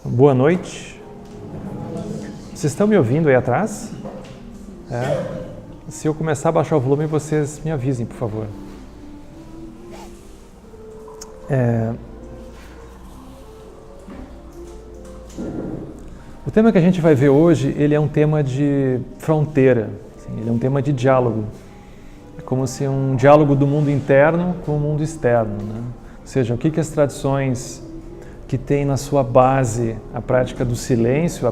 Boa noite. Vocês estão me ouvindo aí atrás? Se eu começar a baixar o volume, vocês me avisem, por favor. O tema que a gente vai ver hoje, ele é um tema de fronteira, assim, ele é um tema de diálogo. É como se um diálogo do mundo interno com o mundo externo, né? Ou seja, o que as tradições que têm na sua base a prática do silêncio,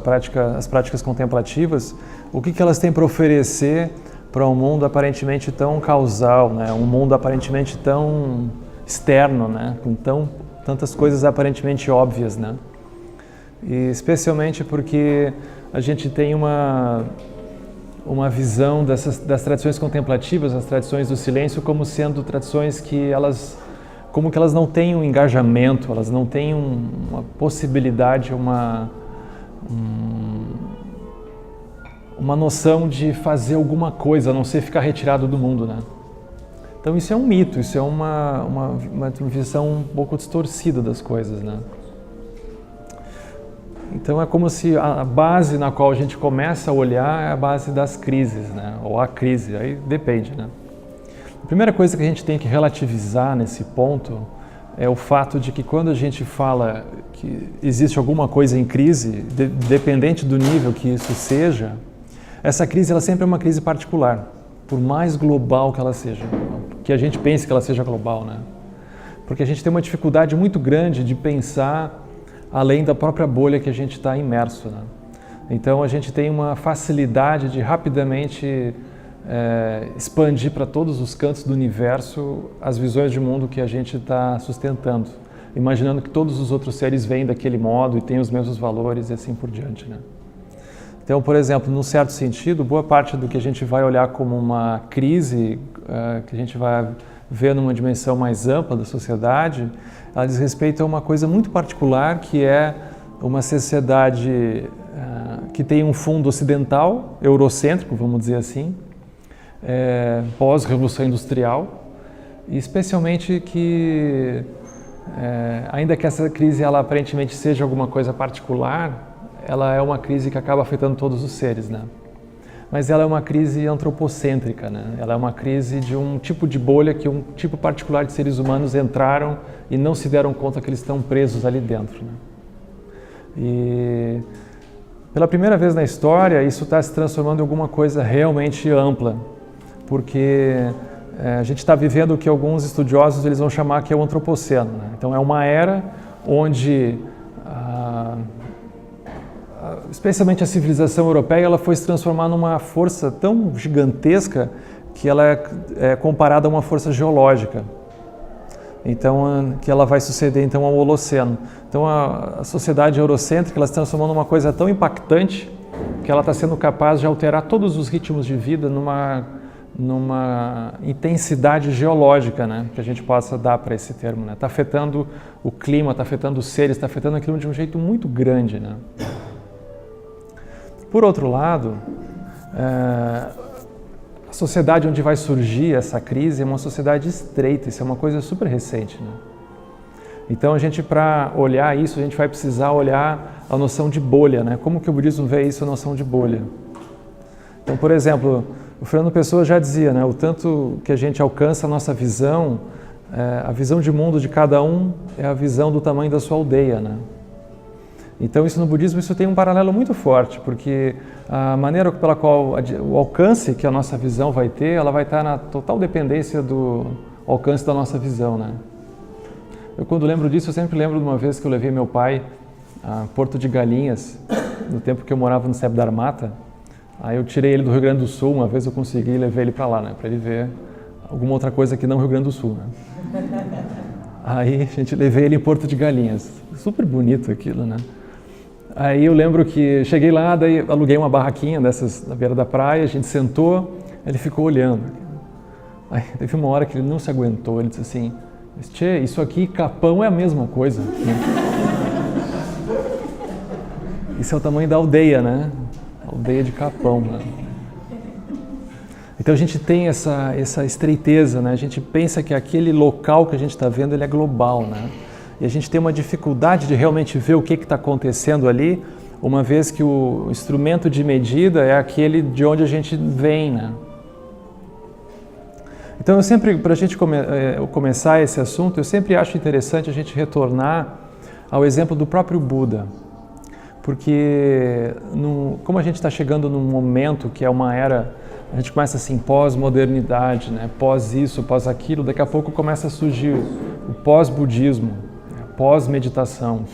as práticas contemplativas, o que elas têm para oferecer para um mundo aparentemente tão causal, né? Um mundo aparentemente tão externo, né? Com tantas coisas aparentemente óbvias, né? E especialmente porque a gente tem uma visão das tradições contemplativas, as tradições do silêncio, como sendo tradições que elas não têm um engajamento, elas não têm uma possibilidade, uma noção de fazer alguma coisa, a não ser ficar retirado do mundo, né? Então isso é um mito, isso é uma visão um pouco distorcida das coisas, né? Então é como se a base na qual a gente começa a olhar é a base das crises, né? Ou a crise, aí depende, né? A primeira coisa que a gente tem que relativizar nesse ponto é o fato de que quando a gente fala que existe alguma coisa em crise, dependente do nível que isso seja, essa crise ela sempre é uma crise particular, por mais global que ela seja, que a gente pense que ela seja global, né? Porque a gente tem uma dificuldade muito grande de pensar além da própria bolha que a gente está imerso, né? Então a gente tem uma facilidade de rapidamente expandir para todos os cantos do universo as visões de mundo que a gente está sustentando, imaginando que todos os outros seres vêm daquele modo e têm os mesmos valores e assim por diante, né? Então, por exemplo, num certo sentido, boa parte do que a gente vai olhar como uma crise, que a gente vai ver numa dimensão mais ampla da sociedade, ela diz respeito a uma coisa muito particular, que é uma sociedade que tem um fundo ocidental, eurocêntrico, vamos dizer assim, pós-revolução industrial, e especialmente que, ainda que essa crise ela aparentemente seja alguma coisa particular, ela é uma crise que acaba afetando todos os seres, né? Mas ela é uma crise antropocêntrica, né? Ela é uma crise de um tipo de bolha que um tipo particular de seres humanos entraram e não se deram conta que eles estão presos ali dentro, né? E pela primeira vez na história, isso está se transformando em alguma coisa realmente ampla, porque a gente está vivendo o que alguns estudiosos eles vão chamar que é o antropoceno, né? Então é uma era onde especialmente a civilização europeia, ela foi se transformar numa força tão gigantesca que ela é comparada a uma força geológica. Então, que ela vai suceder então ao Holoceno. Então, a sociedade eurocêntrica ela se transformou numa coisa tão impactante que ela está sendo capaz de alterar todos os ritmos de vida numa intensidade geológica, né, que a gente possa dar para esse termo, né? Está afetando o clima, está afetando os seres, está afetando aquilo de um jeito muito grande, né? Por outro lado, a sociedade onde vai surgir essa crise é uma sociedade estreita, isso é uma coisa super recente, né? Então, para olhar isso, a gente vai precisar olhar a noção de bolha, né? Como que o budismo vê isso, a noção de bolha? Então, por exemplo, o Fernando Pessoa já dizia, né? O tanto que a gente alcança a nossa visão, a visão de mundo de cada um é a visão do tamanho da sua aldeia, né? Então, isso no budismo isso tem um paralelo muito forte, porque a maneira pela qual o alcance que a nossa visão vai ter, ela vai estar na total dependência do alcance da nossa visão, né? Eu, quando lembro disso, eu sempre lembro de uma vez que eu levei meu pai a Porto de Galinhas, no tempo que eu morava no Sebo da Mata. Aí eu tirei ele do Rio Grande do Sul, uma vez eu consegui e levei ele para lá, né? Para ele ver alguma outra coisa que não Rio Grande do Sul, né? Aí a gente levei ele em Porto de Galinhas. Super bonito aquilo, né? Aí eu lembro que cheguei lá, daí aluguei uma barraquinha dessas na beira da praia, a gente sentou, ele ficou olhando. Aí teve uma hora que ele não se aguentou, ele disse assim, tchê, isso aqui, Capão é a mesma coisa. Isso é o tamanho da aldeia, né? Aldeia de Capão, né? Então a gente tem essa estreiteza, né? A gente pensa que aquele local que a gente está vendo ele é global, né? e a gente tem uma dificuldade de realmente ver o que está acontecendo ali, uma vez que o instrumento de medida é aquele de onde a gente vem, né? Então, eu sempre, para a gente começar esse assunto, eu sempre acho interessante a gente retornar ao exemplo do próprio Buda. Porque, como a gente está chegando num momento que é uma era, a gente começa assim, pós-modernidade, né? Pós isso, pós aquilo, daqui a pouco começa a surgir o pós-budismo, pós-meditação,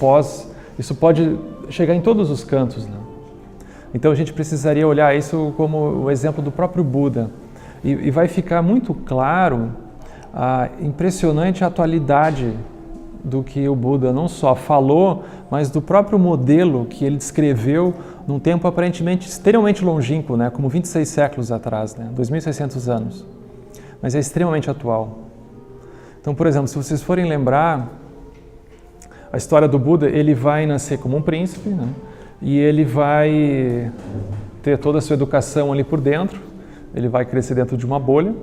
isso pode chegar em todos os cantos, né? Então a gente precisaria olhar isso como o exemplo do próprio Buda. E vai ficar muito claro a impressionante atualidade do que o Buda não só falou, mas do próprio modelo que ele descreveu num tempo aparentemente extremamente longínquo, né? Como 26 séculos atrás, né? 2.600 anos. Mas é extremamente atual. Então, por exemplo, se vocês forem lembrar a história do Buda, ele vai nascer como um príncipe, né? E ele vai ter toda a sua educação ali por dentro, ele vai crescer dentro de uma bolha,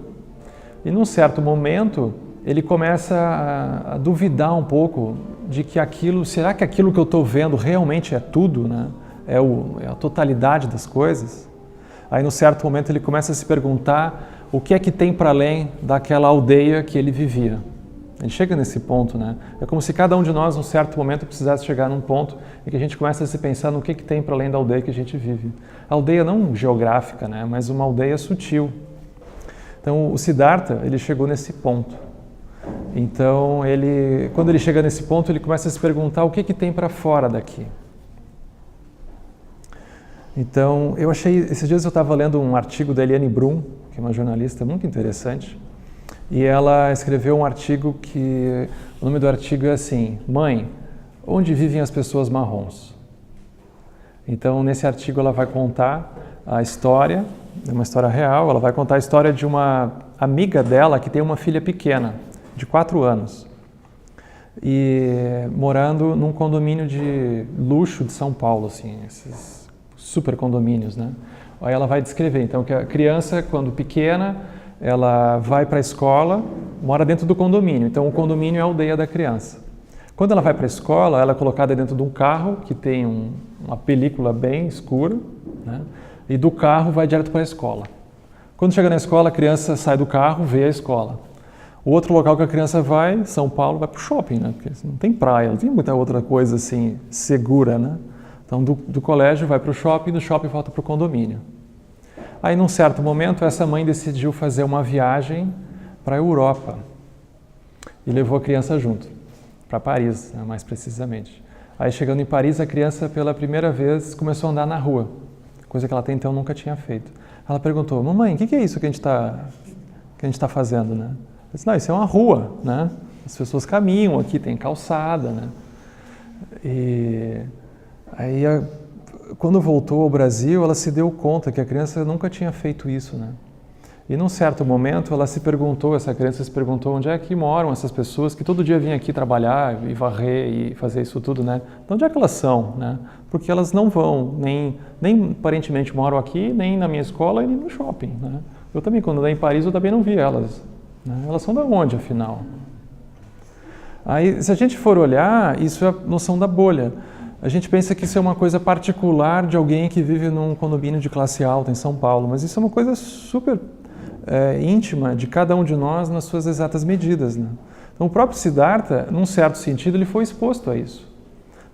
e num certo momento ele começa a duvidar um pouco de que será que aquilo que eu estou vendo realmente é tudo, né? É a totalidade das coisas? Aí num certo momento ele começa a se perguntar o que é que tem para além daquela aldeia que ele vivia. Ele chega nesse ponto, né? É como se cada um de nós, num certo momento, precisasse chegar num ponto em que a gente começa a se pensar no que tem para além da aldeia que a gente vive. A aldeia não geográfica, né? Mas uma aldeia sutil. Então, o Siddhartha, ele chegou nesse ponto. Então, quando ele chega nesse ponto, ele começa a se perguntar o que tem para fora daqui. Então, esses dias eu estava lendo um artigo da Eliane Brum, que é uma jornalista muito interessante, e ela escreveu um artigo que, o nome do artigo é assim, Mãe, onde vivem as pessoas marrons? Então, nesse artigo ela vai contar a história, é uma história real, ela vai contar a história de uma amiga dela que tem uma filha pequena, de 4 anos, e morando num condomínio de luxo de São Paulo, assim, esses super condomínios, né? Aí ela vai descrever, então, que a criança, quando pequena, ela vai para a escola, mora dentro do condomínio, então o condomínio é a aldeia da criança. Quando ela vai para a escola, ela é colocada dentro de um carro que tem uma película bem escura, né? E do carro vai direto para a escola. Quando chega na escola, a criança sai do carro, vê a escola. O outro local que a criança vai, São Paulo, vai para o shopping, né? Porque não tem praia, não tem muita outra coisa assim segura, né? Então do colégio vai para o shopping, do shopping volta para o condomínio. Aí, num certo momento, essa mãe decidiu fazer uma viagem para a Europa e levou a criança junto, para Paris, né, mais precisamente. Aí, chegando em Paris, a criança, pela primeira vez, começou a andar na rua, coisa que ela até então nunca tinha feito. Ela perguntou, mamãe, o que é isso que a gente está fazendo, né? Eu disse, não, isso é uma rua, né? As pessoas caminham aqui, tem calçada, né? E aí, quando voltou ao Brasil, ela se deu conta que a criança nunca tinha feito isso, né? E num certo momento essa criança se perguntou onde é que moram essas pessoas que todo dia vinham aqui trabalhar e varrer e fazer isso tudo, né? De onde é que elas são, né? Porque elas não vão, nem aparentemente moram aqui, nem na minha escola e nem no shopping, né? Eu também, quando andei em Paris, eu também não vi elas, né? Elas são de onde, afinal? Aí, se a gente for olhar, isso é a noção da bolha. A gente pensa que isso é uma coisa particular de alguém que vive num condomínio de classe alta em São Paulo, mas isso é uma coisa super íntima de cada um de nós nas suas exatas medidas, né? Então o próprio Siddhartha, num certo sentido, ele foi exposto a isso.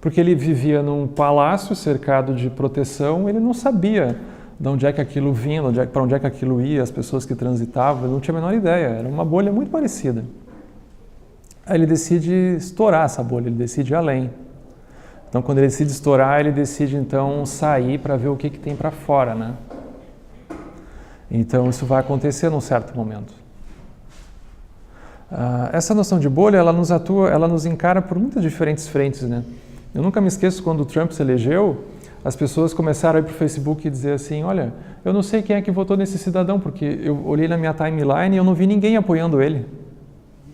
Porque ele vivia num palácio cercado de proteção, ele não sabia de onde é que aquilo vinha, para onde é que aquilo ia, as pessoas que transitavam, ele não tinha a menor ideia, era uma bolha muito parecida. Aí ele decide estourar essa bolha, ele decide ir além. Então, quando ele decide estourar, ele decide, então, sair para ver o que tem para fora, né? Então, isso vai acontecer num certo momento. Essa noção de bolha, ela nos encara por muitas diferentes frentes, né? Eu nunca me esqueço quando o Trump se elegeu, as pessoas começaram a ir para o Facebook e dizer assim, olha, eu não sei quem é que votou nesse cidadão, porque eu olhei na minha timeline e eu não vi ninguém apoiando ele,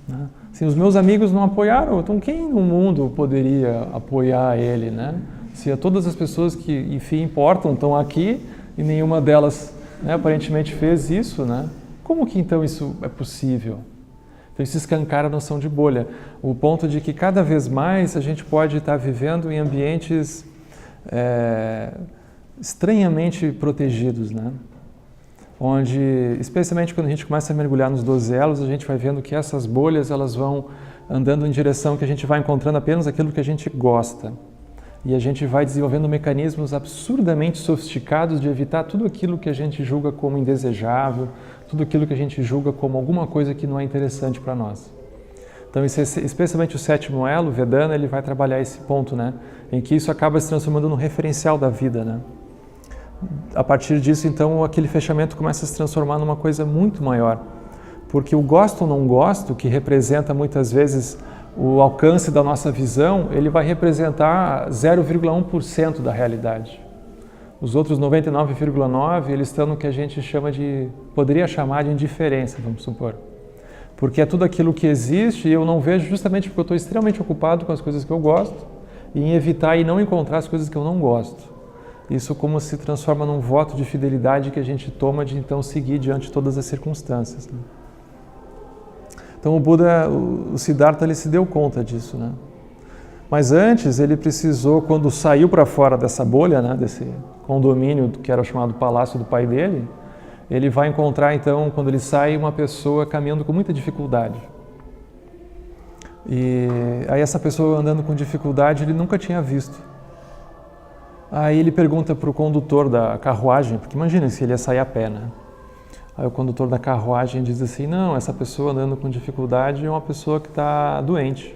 né? Assim, os meus amigos não apoiaram, então quem no mundo poderia apoiar ele, né? Se todas as pessoas que, enfim, importam estão aqui e nenhuma delas, né, aparentemente fez isso, né? Como que então isso é possível? Então isso escancara a noção de bolha. O ponto de que cada vez mais a gente pode estar vivendo em ambientes estranhamente protegidos, né? Onde, especialmente quando a gente começa a mergulhar nos 12 elos, a gente vai vendo que essas bolhas elas vão andando em direção que a gente vai encontrando apenas aquilo que a gente gosta. E a gente vai desenvolvendo mecanismos absurdamente sofisticados de evitar tudo aquilo que a gente julga como indesejável, tudo aquilo que a gente julga como alguma coisa que não é interessante para nós. Então, especialmente o 7º elo, o Vedana, ele vai trabalhar esse ponto, né? Em que isso acaba se transformando no referencial da vida, né? A partir disso, então, aquele fechamento começa a se transformar numa coisa muito maior. Porque o gosto ou não gosto, que representa muitas vezes o alcance da nossa visão, ele vai representar 0,1% da realidade. Os outros 99,9% eles estão no que a gente poderia chamar de indiferença, vamos supor. Porque é tudo aquilo que existe e eu não vejo justamente porque eu estou extremamente ocupado com as coisas que eu gosto e em evitar e não encontrar as coisas que eu não gosto. Isso como se transforma num voto de fidelidade que a gente toma de então seguir diante de todas as circunstâncias, né? Então o Buda, o Siddhartha, ele se deu conta disso, né? Mas antes ele precisou, quando saiu para fora dessa bolha, né, desse condomínio que era chamado Palácio do pai dele, ele vai encontrar então, quando ele sai, uma pessoa caminhando com muita dificuldade. E aí essa pessoa andando com dificuldade ele nunca tinha visto. Aí ele pergunta para o condutor da carruagem, porque imagina se ele ia sair a pé, né? Aí o condutor da carruagem diz assim, não, essa pessoa andando com dificuldade é uma pessoa que está doente.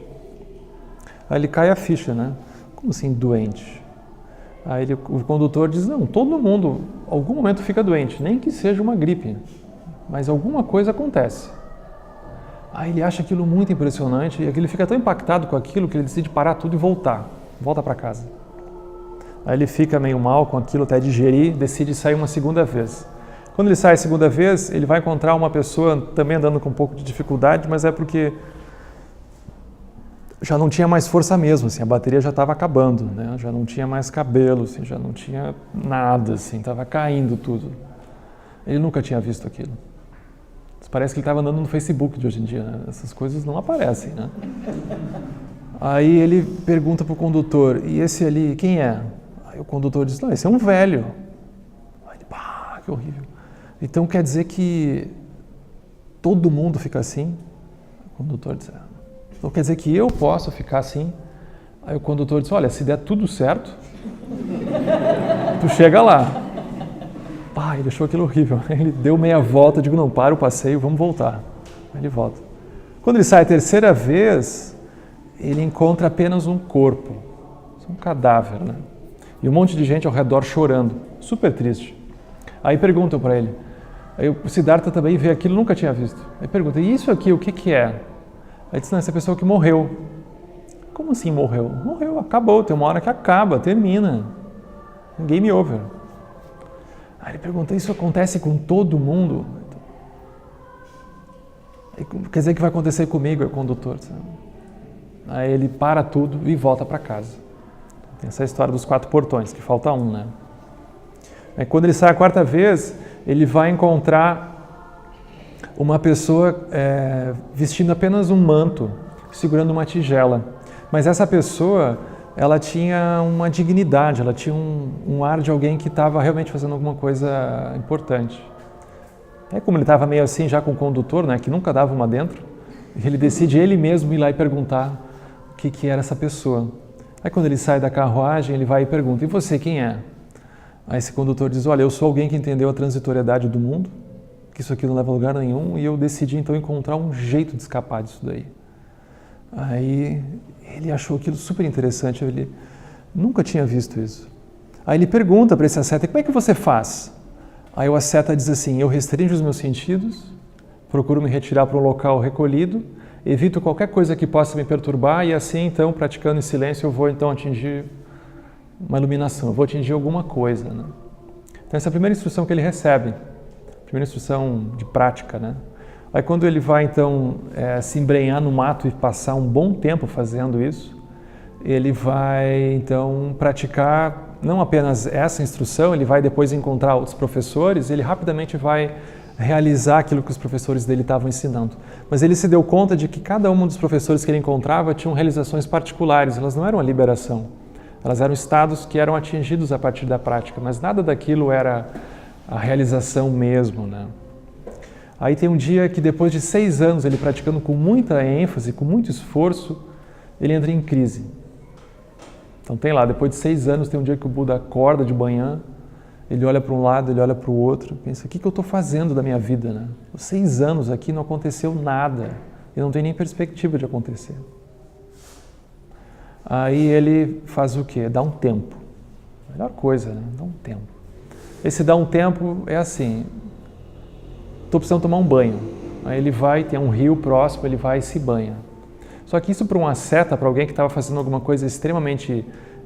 Aí ele cai a ficha, né? Como assim doente? Aí o condutor diz, não, todo mundo, em algum momento fica doente, nem que seja uma gripe, mas alguma coisa acontece. Aí ele acha aquilo muito impressionante e ele fica tão impactado com aquilo que ele decide parar tudo e volta para casa. Aí ele fica meio mal com aquilo até digerir, decide sair uma segunda vez. Quando ele sai a segunda vez, ele vai encontrar uma pessoa também andando com um pouco de dificuldade, mas é porque já não tinha mais força mesmo, assim, a bateria já estava acabando, né? Já não tinha mais cabelo, assim, já não tinha nada, assim, estava caindo tudo. Ele nunca tinha visto aquilo. Parece que ele estava andando no Facebook de hoje em dia, né? Essas coisas não aparecem, né? Aí ele pergunta para o condutor, e esse ali, quem é? Aí o condutor diz, não, esse é um velho. Aí ele, pá, que horrível. Então quer dizer que todo mundo fica assim? O condutor diz, então quer dizer que eu posso ficar assim? Aí o condutor diz, olha, se der tudo certo, tu chega lá. Pá, ele achou aquilo horrível. Ele deu meia volta, eu digo, não, para o passeio, vamos voltar. Aí ele volta. Quando ele sai a terceira vez, ele encontra apenas um corpo, um cadáver, né? E um monte de gente ao redor chorando, super triste. Aí perguntam para ele, aí o Siddhartha também vê aquilo, nunca tinha visto. Aí pergunta, e isso aqui, o que é? Aí diz, não, essa pessoa que morreu. Como assim morreu? Morreu, acabou, tem uma hora que acaba, termina. Game over. Aí ele pergunta, isso acontece com todo mundo? Quer dizer que vai acontecer comigo, é o condutor. Aí ele para tudo e volta para casa. Tem essa história dos 4 portões, que falta um, né? Aí quando ele sai a 4ª vez, ele vai encontrar uma pessoa vestindo apenas um manto, segurando uma tigela. Mas essa pessoa, ela tinha uma dignidade, ela tinha um ar de alguém que estava realmente fazendo alguma coisa importante. Aí como ele estava meio assim já com o condutor, né, que nunca dava uma dentro, ele decide ele mesmo ir lá e perguntar o que era essa pessoa. Aí quando ele sai da carruagem, ele vai e pergunta, e você quem é? Aí esse condutor diz, olha, eu sou alguém que entendeu a transitoriedade do mundo, que isso aqui não leva a lugar nenhum, e eu decidi então encontrar um jeito de escapar disso daí. Aí ele achou aquilo super interessante, ele nunca tinha visto isso. Aí ele pergunta para esse asceta, como é que você faz? Aí o asceta diz assim, eu restringo os meus sentidos, procuro me retirar para um local recolhido, evito qualquer coisa que possa me perturbar e assim, então, praticando em silêncio, eu vou então atingir uma iluminação, eu vou atingir alguma coisa, né? Então essa é a primeira instrução que ele recebe, primeira instrução de prática, né? Aí quando ele vai então se embrenhar no mato e passar um bom tempo fazendo isso, ele vai então praticar não apenas essa instrução, ele vai depois encontrar outros professores, ele rapidamente vai realizar aquilo que os professores dele estavam ensinando. Mas ele se deu conta de que cada um dos professores que ele encontrava tinham realizações particulares, elas não eram a liberação, elas eram estados que eram atingidos a partir da prática, mas nada daquilo era a realização mesmo, né? Aí tem um dia que depois de 6 anos ele praticando com muita ênfase, com muito esforço, ele entra em crise. Então tem lá, depois de 6 anos tem um dia que o Buda acorda de manhã, ele olha para um lado, ele olha para o outro, pensa, o que eu estou fazendo da minha vida, né? 6 anos aqui não aconteceu nada, e não tem nem perspectiva de acontecer. Aí ele faz o quê? Dá um tempo. Melhor coisa, né? Dá um tempo. Esse dá um tempo é assim, estou precisando tomar um banho. Aí ele vai, tem um rio próximo, ele vai e se banha. Só que isso para um asceta, para alguém que estava fazendo alguma coisa extremamente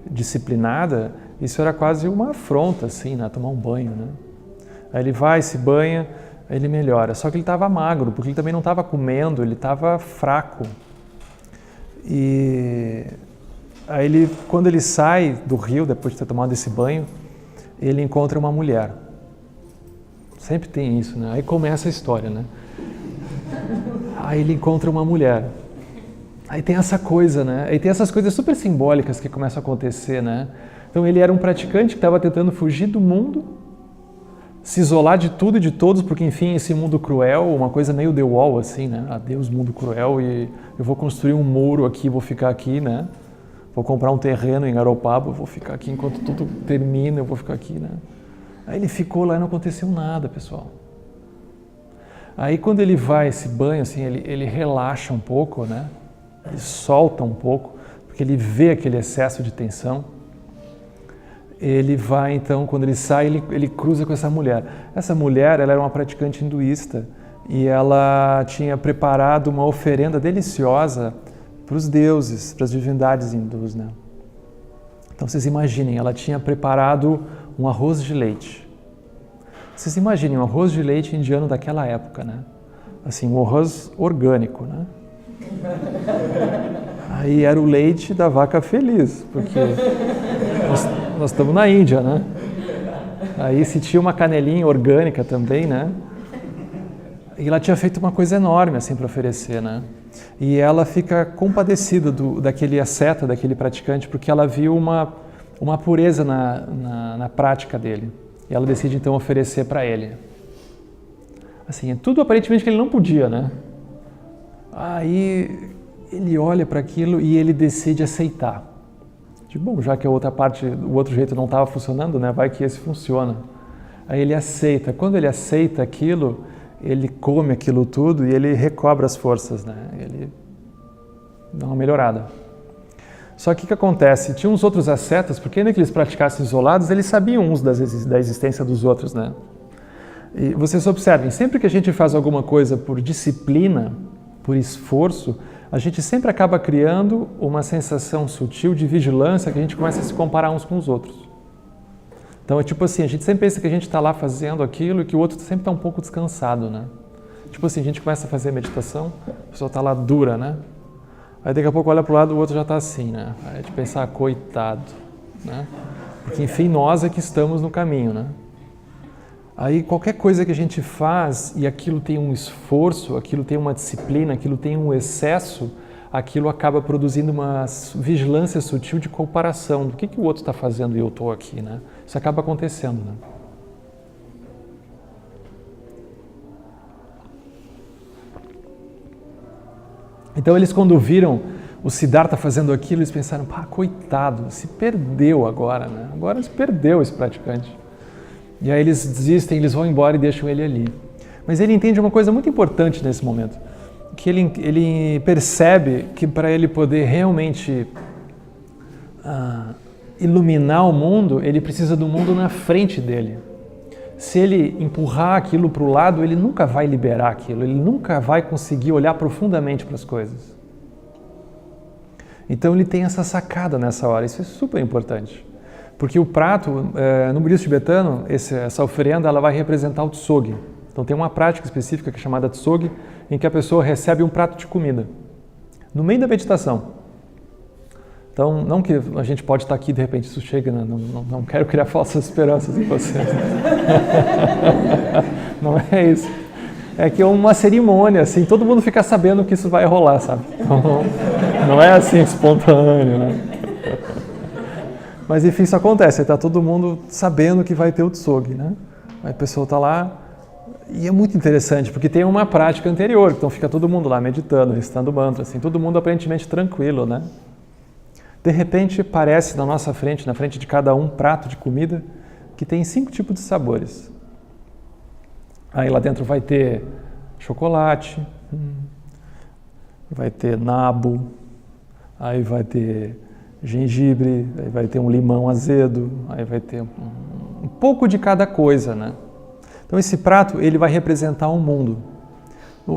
disciplinada, isso era quase uma afronta, assim, né? Tomar um banho, né? Aí ele vai, se banha, aí ele melhora. Só que ele estava magro, porque ele também não estava comendo, ele estava fraco. E aí ele, quando ele sai do rio, depois de ter tomado esse banho, ele encontra uma mulher. Sempre tem isso, né? Aí começa a história, né? Aí ele encontra uma mulher. Aí tem essa coisa, né? Aí tem essas coisas super simbólicas que começam a acontecer, né? Então ele era um praticante que estava tentando fugir do mundo, se isolar de tudo e de todos, porque enfim, esse mundo cruel, uma coisa meio The Wall, assim, né? Adeus mundo cruel, e eu vou construir um muro aqui, vou ficar aqui, né? Vou comprar um terreno em Garopaba, vou ficar aqui enquanto tudo termina, eu vou ficar aqui, né? Aí ele ficou lá e não aconteceu nada, pessoal. Aí quando ele vai, esse banho, assim, ele relaxa um pouco, né? Ele solta um pouco, porque ele vê aquele excesso de tensão. Ele vai, então, quando ele sai, ele cruza com essa mulher. Essa mulher, ela era uma praticante hinduísta e ela tinha preparado uma oferenda deliciosa para os deuses, para as divindades hindus, né? Então, vocês imaginem, ela tinha preparado um arroz de leite. Vocês imaginem um arroz de leite indiano daquela época, né? Assim, um arroz orgânico, né? Aí era o leite da vaca feliz, porque nós estamos na Índia, né? Aí se tinha uma canelinha orgânica também, né? E ela tinha feito uma coisa enorme assim para oferecer, né? E ela fica compadecida daquele asceta, daquele praticante, porque ela viu uma pureza na prática dele. E ela decide então oferecer para ele. Assim, é tudo aparentemente que ele não podia, né? Aí ele olha para aquilo e ele decide aceitar. Tipo, bom, já que a outra parte, o outro jeito não estava funcionando, né? Vai que esse funciona. Aí ele aceita. Quando ele aceita aquilo, ele come aquilo tudo e ele recobra as forças, né? Ele dá uma melhorada. Só que o que acontece? Tinha uns outros ascetas, porque ainda que eles praticassem isolados, eles sabiam uns da existência dos outros, né? E vocês observem, sempre que a gente faz alguma coisa por disciplina, por esforço, a gente sempre acaba criando uma sensação sutil de vigilância que a gente começa a se comparar uns com os outros. Então é tipo assim, a gente sempre pensa que a gente está lá fazendo aquilo e que o outro sempre está um pouco descansado, né? Tipo assim, a gente começa a fazer meditação, a pessoa está lá dura, né? Aí daqui a pouco olha para o lado, o outro já está assim, né? Aí a gente pensa, coitado, né? Porque enfim, nós é que estamos no caminho, né? Aí qualquer coisa que a gente faz e aquilo tem um esforço, aquilo tem uma disciplina, aquilo tem um excesso, aquilo acaba produzindo uma vigilância sutil de comparação do que o outro está fazendo e eu estou aqui, né? Isso acaba acontecendo, né? Então eles quando viram o Siddhartha fazendo aquilo, eles pensaram, pá, coitado, se perdeu agora, né? Agora se perdeu esse praticante. E aí eles desistem, eles vão embora e deixam ele ali. Mas ele entende uma coisa muito importante nesse momento, que ele percebe que para ele poder realmente iluminar o mundo, ele precisa do mundo na frente dele. Se ele empurrar aquilo para o lado, ele nunca vai liberar aquilo, ele nunca vai conseguir olhar profundamente para as coisas. Então ele tem essa sacada nessa hora, isso é super importante. Porque o prato, no budismo tibetano, essa oferenda ela vai representar o tsogi. Então tem uma prática específica que é chamada tsogi, em que a pessoa recebe um prato de comida, no meio da meditação. Então, não que a gente pode estar aqui de repente isso chega, né? Não quero criar falsas esperanças em vocês. Não é isso. é que é uma cerimônia, assim, todo mundo fica sabendo que isso vai rolar, sabe? Então, não é assim espontâneo, né? Mas enfim, isso acontece, está todo mundo sabendo que vai ter o tsogi, né? Aí a pessoa está lá, e é muito interessante, porque tem uma prática anterior, então fica todo mundo lá meditando, recitando mantra, assim, todo mundo aparentemente tranquilo, né? De repente aparece na nossa frente, na frente de cada um prato de comida, que tem 5 tipos de sabores. Aí lá dentro vai ter chocolate, vai ter nabo, aí vai ter gengibre, aí vai ter um limão azedo, aí vai ter um pouco de cada coisa, né? Então esse prato, ele vai representar um mundo.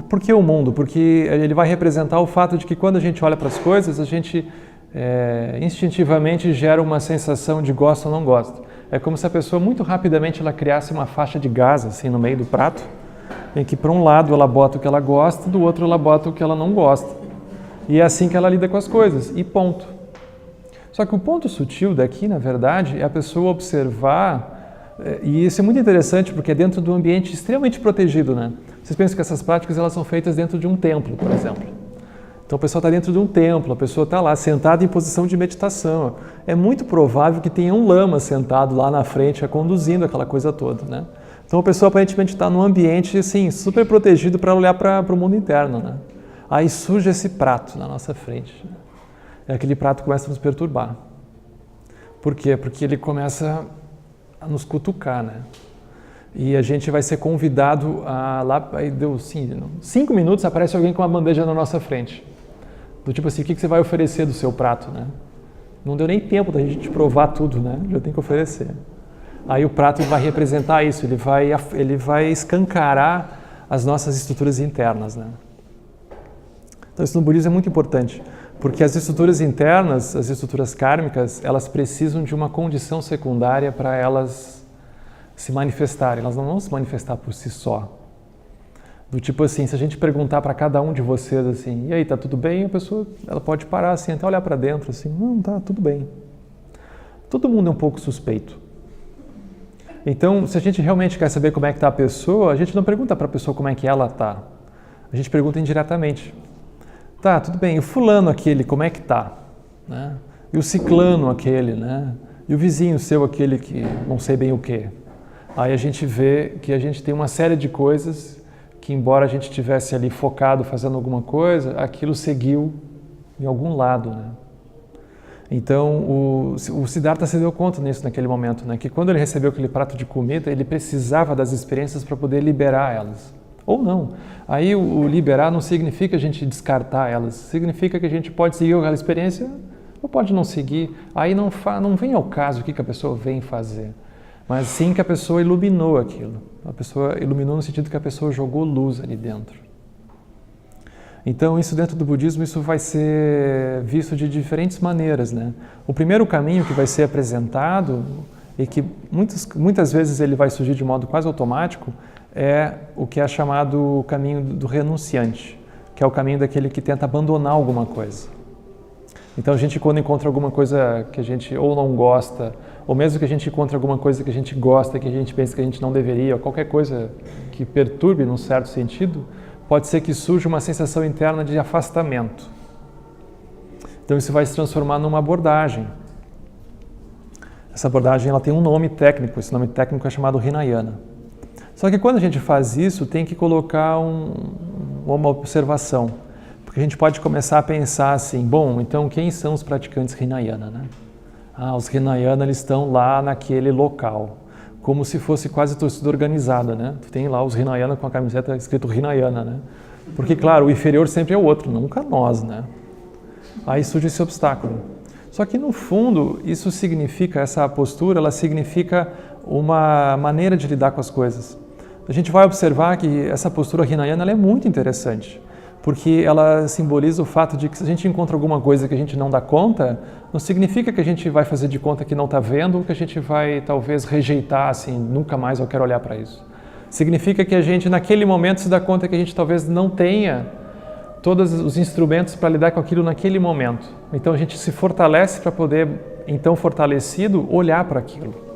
Por que o mundo? Porque ele vai representar o fato de que quando a gente olha para as coisas, a gente instintivamente gera uma sensação de gosta ou não gosta. É como se a pessoa muito rapidamente ela criasse uma faixa de gás assim no meio do prato, em que para um lado ela bota o que ela gosta, do outro ela bota o que ela não gosta. E é assim que ela lida com as coisas, e ponto. Só que o ponto sutil daqui, na verdade, é a pessoa observar, e isso é muito interessante porque é dentro de um ambiente extremamente protegido, né? Vocês pensam que essas práticas elas são feitas dentro de um templo, por exemplo. Então a pessoa está dentro de um templo, a pessoa está lá sentada em posição de meditação. É muito provável que tenha um lama sentado lá na frente, conduzindo aquela coisa toda, né? Então a pessoa aparentemente está num ambiente assim, super protegido para olhar para o mundo interno, né? Aí surge esse prato na nossa frente. E aquele prato começa a nos perturbar. Por quê? Porque ele começa a nos cutucar, né? E a gente vai ser convidado a lá, aí deu 5 minutos, aparece alguém com uma bandeja na nossa frente. Do tipo assim, o que você vai oferecer do seu prato, né? Não deu nem tempo da gente provar tudo, né? Já tem que oferecer. Aí o prato vai representar isso, ele vai escancarar as nossas estruturas internas, né? Então isso no budismo é muito importante, porque as estruturas internas, as estruturas kármicas, elas precisam de uma condição secundária para elas se manifestarem, elas não vão se manifestar por si só. Do tipo assim, se a gente perguntar para cada um de vocês assim, e aí, tá tudo bem? A pessoa, ela pode parar assim, até olhar para dentro assim, não, tá tudo bem. Todo mundo é um pouco suspeito. Então, se a gente realmente quer saber como é que está a pessoa, a gente não pergunta para a pessoa como é que ela está. A gente pergunta indiretamente. Tá, tudo bem, e o fulano aquele, como é que tá? Né? E o ciclano aquele, né? E o vizinho seu aquele que não sei bem o quê. Aí a gente vê que a gente tem uma série de coisas que, embora a gente estivesse ali focado fazendo alguma coisa, aquilo seguiu em algum lado, né? Então, o Siddhartha se deu conta nisso naquele momento, né? Que quando ele recebeu aquele prato de comida, ele precisava das experiências para poder liberar elas. Ou não. Aí o liberar não significa a gente descartar elas, significa que a gente pode seguir aquela experiência ou pode não seguir. Aí não vem ao caso o que a pessoa vem fazer, mas sim que a pessoa iluminou aquilo. A pessoa iluminou no sentido que a pessoa jogou luz ali dentro. Então isso dentro do budismo, isso vai ser visto de diferentes maneiras, né? O primeiro caminho que vai ser apresentado e que muitas vezes ele vai surgir de modo quase automático é o que é chamado caminho do renunciante, que é o caminho daquele que tenta abandonar alguma coisa. Então a gente quando encontra alguma coisa que a gente ou não gosta, ou mesmo que a gente encontre alguma coisa que a gente gosta, que a gente pensa que a gente não deveria, ou qualquer coisa que perturbe num certo sentido, pode ser que surja uma sensação interna de afastamento. Então isso vai se transformar numa abordagem. Essa abordagem ela tem um nome técnico, esse nome técnico é chamado Hinayana. Só que quando a gente faz isso, tem que colocar uma observação. Porque a gente pode começar a pensar assim, bom, então quem são os praticantes Hinayana, né? Ah, os Hinayana eles estão lá naquele local, como se fosse quase torcida organizada, né? Tu tem lá os Hinayana com a camiseta escrito Hinayana, né? Porque, claro, o inferior sempre é o outro, nunca nós, né? Aí surge esse obstáculo. Só que, no fundo, isso significa, essa postura, ela significa uma maneira de lidar com as coisas. A gente vai observar que essa postura Hinayana ela é muito interessante, porque ela simboliza o fato de que se a gente encontra alguma coisa que a gente não dá conta, não significa que a gente vai fazer de conta que não está vendo ou que a gente vai talvez rejeitar, assim, nunca mais eu quero olhar para isso. Significa que a gente naquele momento se dá conta que a gente talvez não tenha todos os instrumentos para lidar com aquilo naquele momento. Então a gente se fortalece para poder, então fortalecido, olhar para aquilo.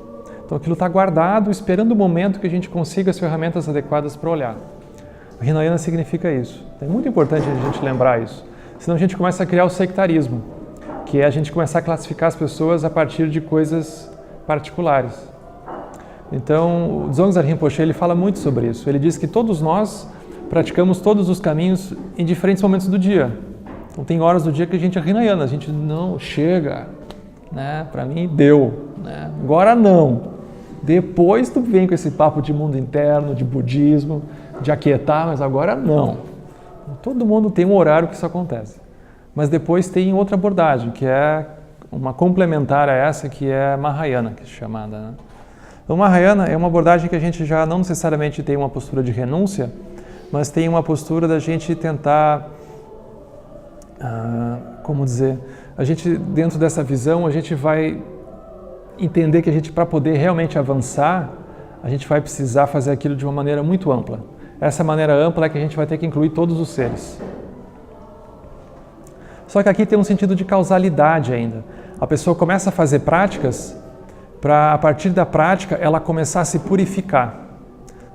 Então aquilo está guardado, esperando o momento que a gente consiga as ferramentas adequadas para olhar. Hinayana significa isso. É muito importante a gente lembrar isso. Senão a gente começa a criar o sectarismo, que é a gente começar a classificar as pessoas a partir de coisas particulares. Então, o Dzongzar Rinpoche, ele fala muito sobre isso. Ele diz que todos nós praticamos todos os caminhos em diferentes momentos do dia. Então, tem horas do dia que a gente é Hinayana, a gente não chega, né? Para mim deu, né? Agora não. Depois tu vem com esse papo de mundo interno, de budismo, de aquietar, mas agora não. Todo mundo tem um horário que isso acontece. Mas depois tem outra abordagem, que é uma complementar a essa, que é Mahayana, que é chamada, né? Então, Mahayana é uma abordagem que a gente já não necessariamente tem uma postura de renúncia, mas tem uma postura da gente tentar, como dizer, a gente, dentro dessa visão, a gente vai entender que a gente, para poder realmente avançar, a gente vai precisar fazer aquilo de uma maneira muito ampla. Essa maneira ampla é que a gente vai ter que incluir todos os seres. Só que aqui tem um sentido de causalidade ainda. A pessoa começa a fazer práticas para, a partir da prática, ela começar a se purificar.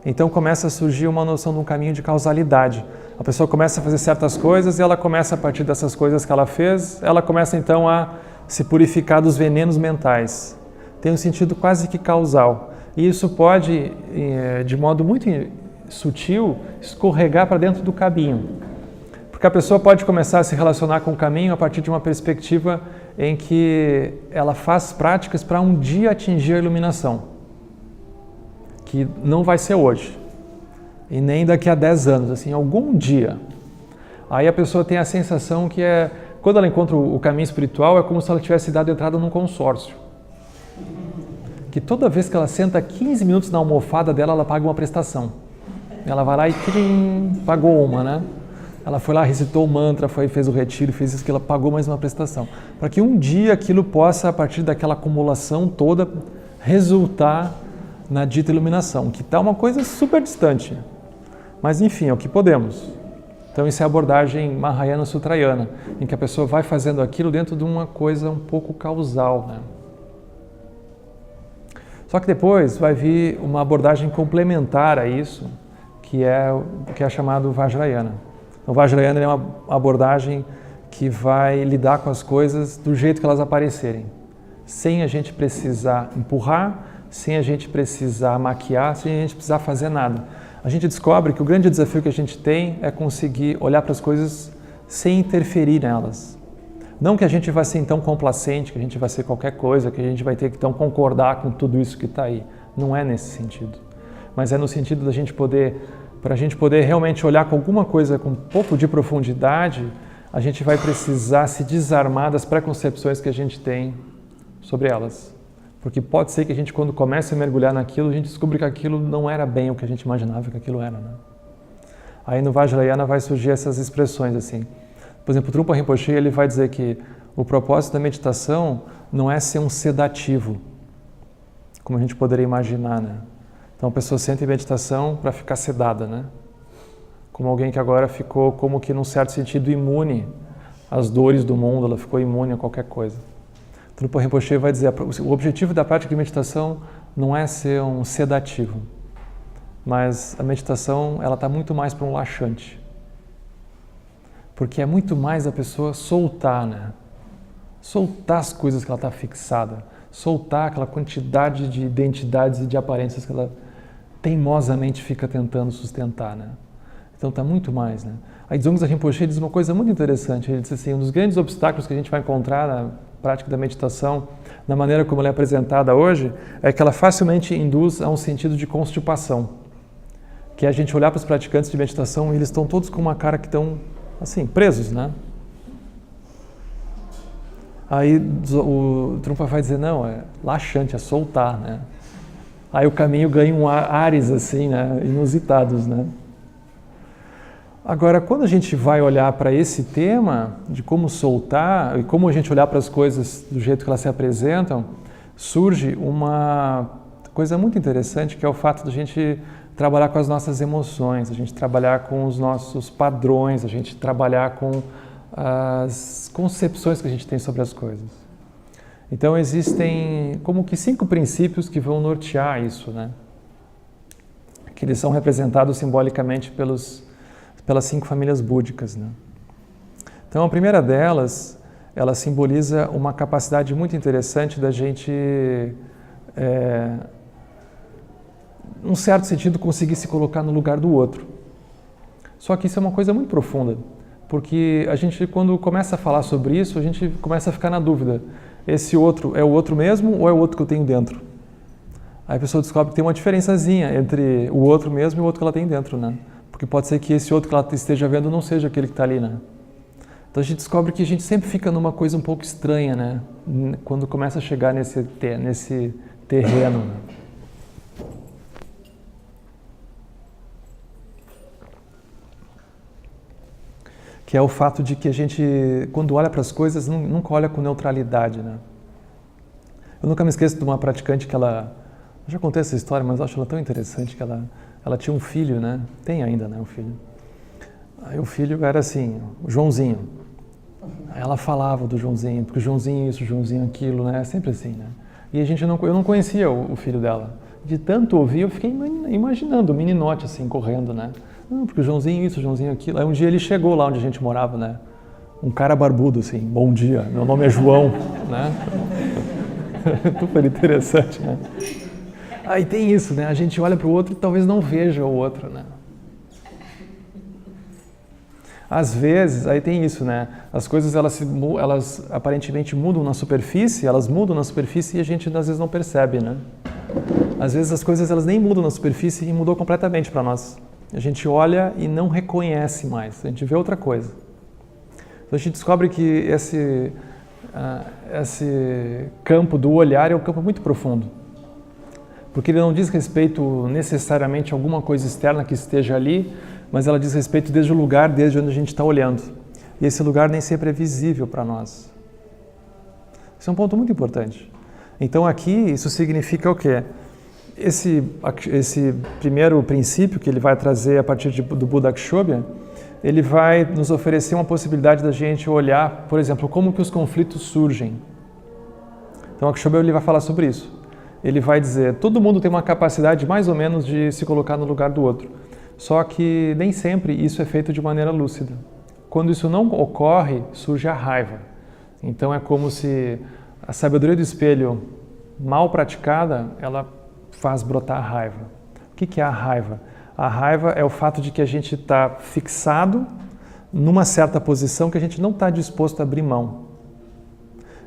Então começa a surgir uma noção de um caminho de causalidade. A pessoa começa a fazer certas coisas e ela começa, a partir dessas coisas que ela fez, ela começa então a se purificar dos venenos mentais. Tem um sentido quase que causal. E isso pode, de modo muito sutil, escorregar para dentro do caminho. Porque a pessoa pode começar a se relacionar com o caminho a partir de uma perspectiva em que ela faz práticas para um dia atingir a iluminação. Que não vai ser hoje. E nem daqui a 10 anos, assim, algum dia. Aí a pessoa tem a sensação que quando ela encontra o caminho espiritual, é como se ela tivesse dado entrada num consórcio. Que toda vez que ela senta 15 minutos na almofada dela, ela paga uma prestação. Ela vai lá e pagou uma, né? Ela foi lá, recitou o mantra, fez o retiro, fez isso, que ela pagou mais uma prestação. Para que um dia aquilo possa, a partir daquela acumulação toda, resultar na dita iluminação, que está uma coisa super distante. Mas enfim, é o que podemos. Então isso é a abordagem Mahayana Sutrayana, em que a pessoa vai fazendo aquilo dentro de uma coisa um pouco causal, né? Só que depois vai vir uma abordagem complementar a isso, que é chamado Vajrayana. O Vajrayana é uma abordagem que vai lidar com as coisas do jeito que elas aparecerem, sem a gente precisar empurrar, sem a gente precisar maquiar, sem a gente precisar fazer nada. A gente descobre que o grande desafio que a gente tem é conseguir olhar para as coisas sem interferir nelas. Não que a gente vai ser então complacente, que a gente vai ser qualquer coisa, que a gente vai ter que então concordar com tudo isso que está aí. Não é nesse sentido. Mas é no sentido da gente poder, para a gente poder realmente olhar com alguma coisa com um pouco de profundidade, a gente vai precisar se desarmar das preconcepções que a gente tem sobre elas. Porque pode ser que a gente, quando começa a mergulhar naquilo, a gente descobre que aquilo não era bem o que a gente imaginava que aquilo era, né? Aí no Vajrayana vai surgir essas expressões assim. Por exemplo, o Trungpa Rinpoche, ele vai dizer que o propósito da meditação não é ser um sedativo, como a gente poderia imaginar, né? Então a pessoa senta em meditação para ficar sedada, né? Como alguém que agora ficou, como que num certo sentido, imune às dores do mundo, ela ficou imune a qualquer coisa. O Trungpa Rinpoche vai dizer, o objetivo da prática de meditação não é ser um sedativo, mas a meditação, ela está muito mais para um laxante. Porque é muito mais a pessoa soltar, né? Soltar as coisas que ela está fixada, soltar aquela quantidade de identidades e de aparências que ela teimosamente fica tentando sustentar, né? Então está muito mais, né? Aí Dzongzar Rinpoche diz uma coisa muito interessante, ele diz assim, um dos grandes obstáculos que a gente vai encontrar na prática da meditação, na maneira como ela é apresentada hoje, é que ela facilmente induz a um sentido de constipação, que é a gente olhar para os praticantes de meditação e eles estão todos com uma cara que estão assim, presos, né? Aí o Trungpa vai dizer, não, é laxante, é soltar, né? Aí o caminho ganha ares, assim, né? Inusitados, né? Agora, quando a gente vai olhar para esse tema de como soltar e como a gente olhar para as coisas do jeito que elas se apresentam, surge uma coisa muito interessante, que é o fato de a gente trabalhar com as nossas emoções, a gente trabalhar com os nossos padrões, a gente trabalhar com as concepções que a gente tem sobre as coisas. Então existem como que 5 princípios que vão nortear isso, né? Que eles são representados simbolicamente pelos pelas 5 famílias búdicas, né? Então, a primeira delas, ela simboliza uma capacidade muito interessante da gente, num certo sentido, conseguir se colocar no lugar do outro. Só que isso é uma coisa muito profunda, porque a gente, quando começa a falar sobre isso, a gente começa a ficar na dúvida. Esse outro é o outro mesmo ou é o outro que eu tenho dentro? Aí a pessoa descobre que tem uma diferençazinha entre o outro mesmo e o outro que ela tem dentro, né? Porque pode ser que esse outro que ela esteja vendo não seja aquele que está ali, né? Então a gente descobre que a gente sempre fica numa coisa um pouco estranha, né? Quando começa a chegar nesse terreno, né? Que é o fato de que a gente, quando olha para as coisas, nunca olha com neutralidade, né? Eu nunca me esqueço de uma praticante que ela... Eu já contei essa história, mas eu acho ela tão interessante, que ela tinha um filho, né? Tem ainda, né, um filho. Aí o filho era assim, o Joãozinho. Aí ela falava do Joãozinho, porque o Joãozinho isso, o Joãozinho aquilo, né? Sempre assim, né? E eu não conhecia o filho dela. De tanto ouvir, eu fiquei imaginando o meninote assim, correndo, né? Não, porque o Joãozinho isso, o Joãozinho aquilo. Aí um dia ele chegou lá onde a gente morava, né? Um cara barbudo, assim, bom dia, meu nome é João, né? Super interessante, né? Aí tem isso, né? A gente olha para o outro e talvez não veja o outro, né? Às vezes, aí tem isso, né? As coisas, elas aparentemente mudam na superfície, e a gente às vezes não percebe, né? Às vezes as coisas, elas nem mudam na superfície e mudou completamente para nós. A gente olha e não reconhece mais, a gente vê outra coisa. Então a gente descobre que esse campo do olhar é um campo muito profundo. Porque ele não diz respeito necessariamente a alguma coisa externa que esteja ali, mas ela diz respeito desde o lugar, desde onde a gente está olhando. E esse lugar nem sempre é visível para nós. Esse é um ponto muito importante. Então aqui, isso significa o quê? Esse primeiro princípio que ele vai trazer a partir do Buda Akshobhya, ele vai nos oferecer uma possibilidade da gente olhar, por exemplo, como que os conflitos surgem. Então Akshobhya ele vai falar sobre isso. Ele vai dizer, todo mundo tem uma capacidade mais ou menos de se colocar no lugar do outro. Só que nem sempre isso é feito de maneira lúcida. Quando isso não ocorre, surge a raiva. Então é como se a sabedoria do espelho mal praticada, ela faz brotar a raiva. O que é a raiva? A raiva é o fato de que a gente está fixado numa certa posição que a gente não está disposto a abrir mão.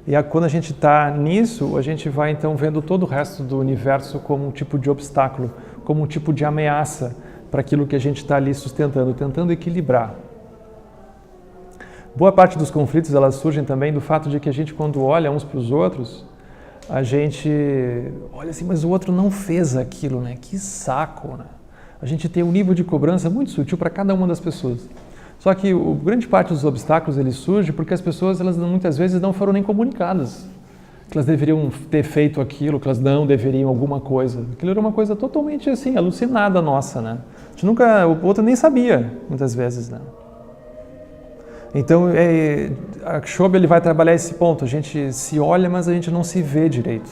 E quando a gente está nisso, a gente vai então vendo todo o resto do universo como um tipo de obstáculo, como um tipo de ameaça para aquilo que a gente está ali sustentando, tentando equilibrar. Boa parte dos conflitos, elas surgem também do fato de que a gente, quando olha uns para os outros, a gente olha assim, mas o outro não fez aquilo, né? Que saco, né? A gente tem um nível de cobrança muito sutil para cada uma das pessoas. Só que grande parte dos obstáculos, eles surgem porque as pessoas, elas muitas vezes não foram nem comunicadas. Que elas deveriam ter feito aquilo, que elas não deveriam alguma coisa. Aquilo era uma coisa totalmente assim, alucinada nossa, né? A gente nunca, o outro nem sabia, muitas vezes, né? Então, a Akshobhya, ele vai trabalhar esse ponto. A gente se olha, mas a gente não se vê direito.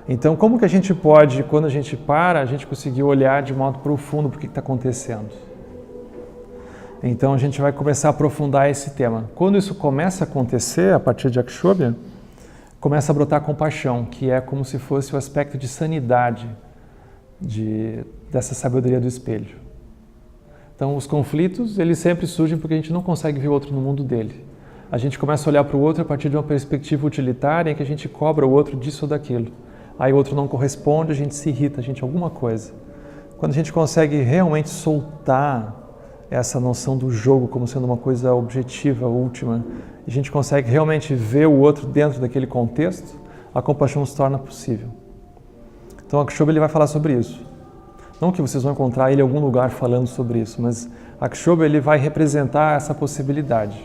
Então, como que a gente pode, quando a gente para, a gente conseguir olhar de modo profundo para o que está acontecendo? Então, a gente vai começar a aprofundar esse tema. Quando isso começa a acontecer, a partir de Akshobhya, começa a brotar compaixão, que é como se fosse o aspecto de sanidade dessa sabedoria do espelho. Então, os conflitos, eles sempre surgem porque a gente não consegue ver o outro no mundo dele. A gente começa a olhar para o outro a partir de uma perspectiva utilitária em que a gente cobra o outro disso ou daquilo. Aí o outro não corresponde, a gente se irrita, a gente alguma coisa. Quando a gente consegue realmente soltar essa noção do jogo como sendo uma coisa objetiva, última, e a gente consegue realmente ver o outro dentro daquele contexto, a compaixão se torna possível. Então, Akshobhya ele vai falar sobre isso. Não que vocês vão encontrar ele em algum lugar falando sobre isso, mas Akshobhya ele vai representar essa possibilidade.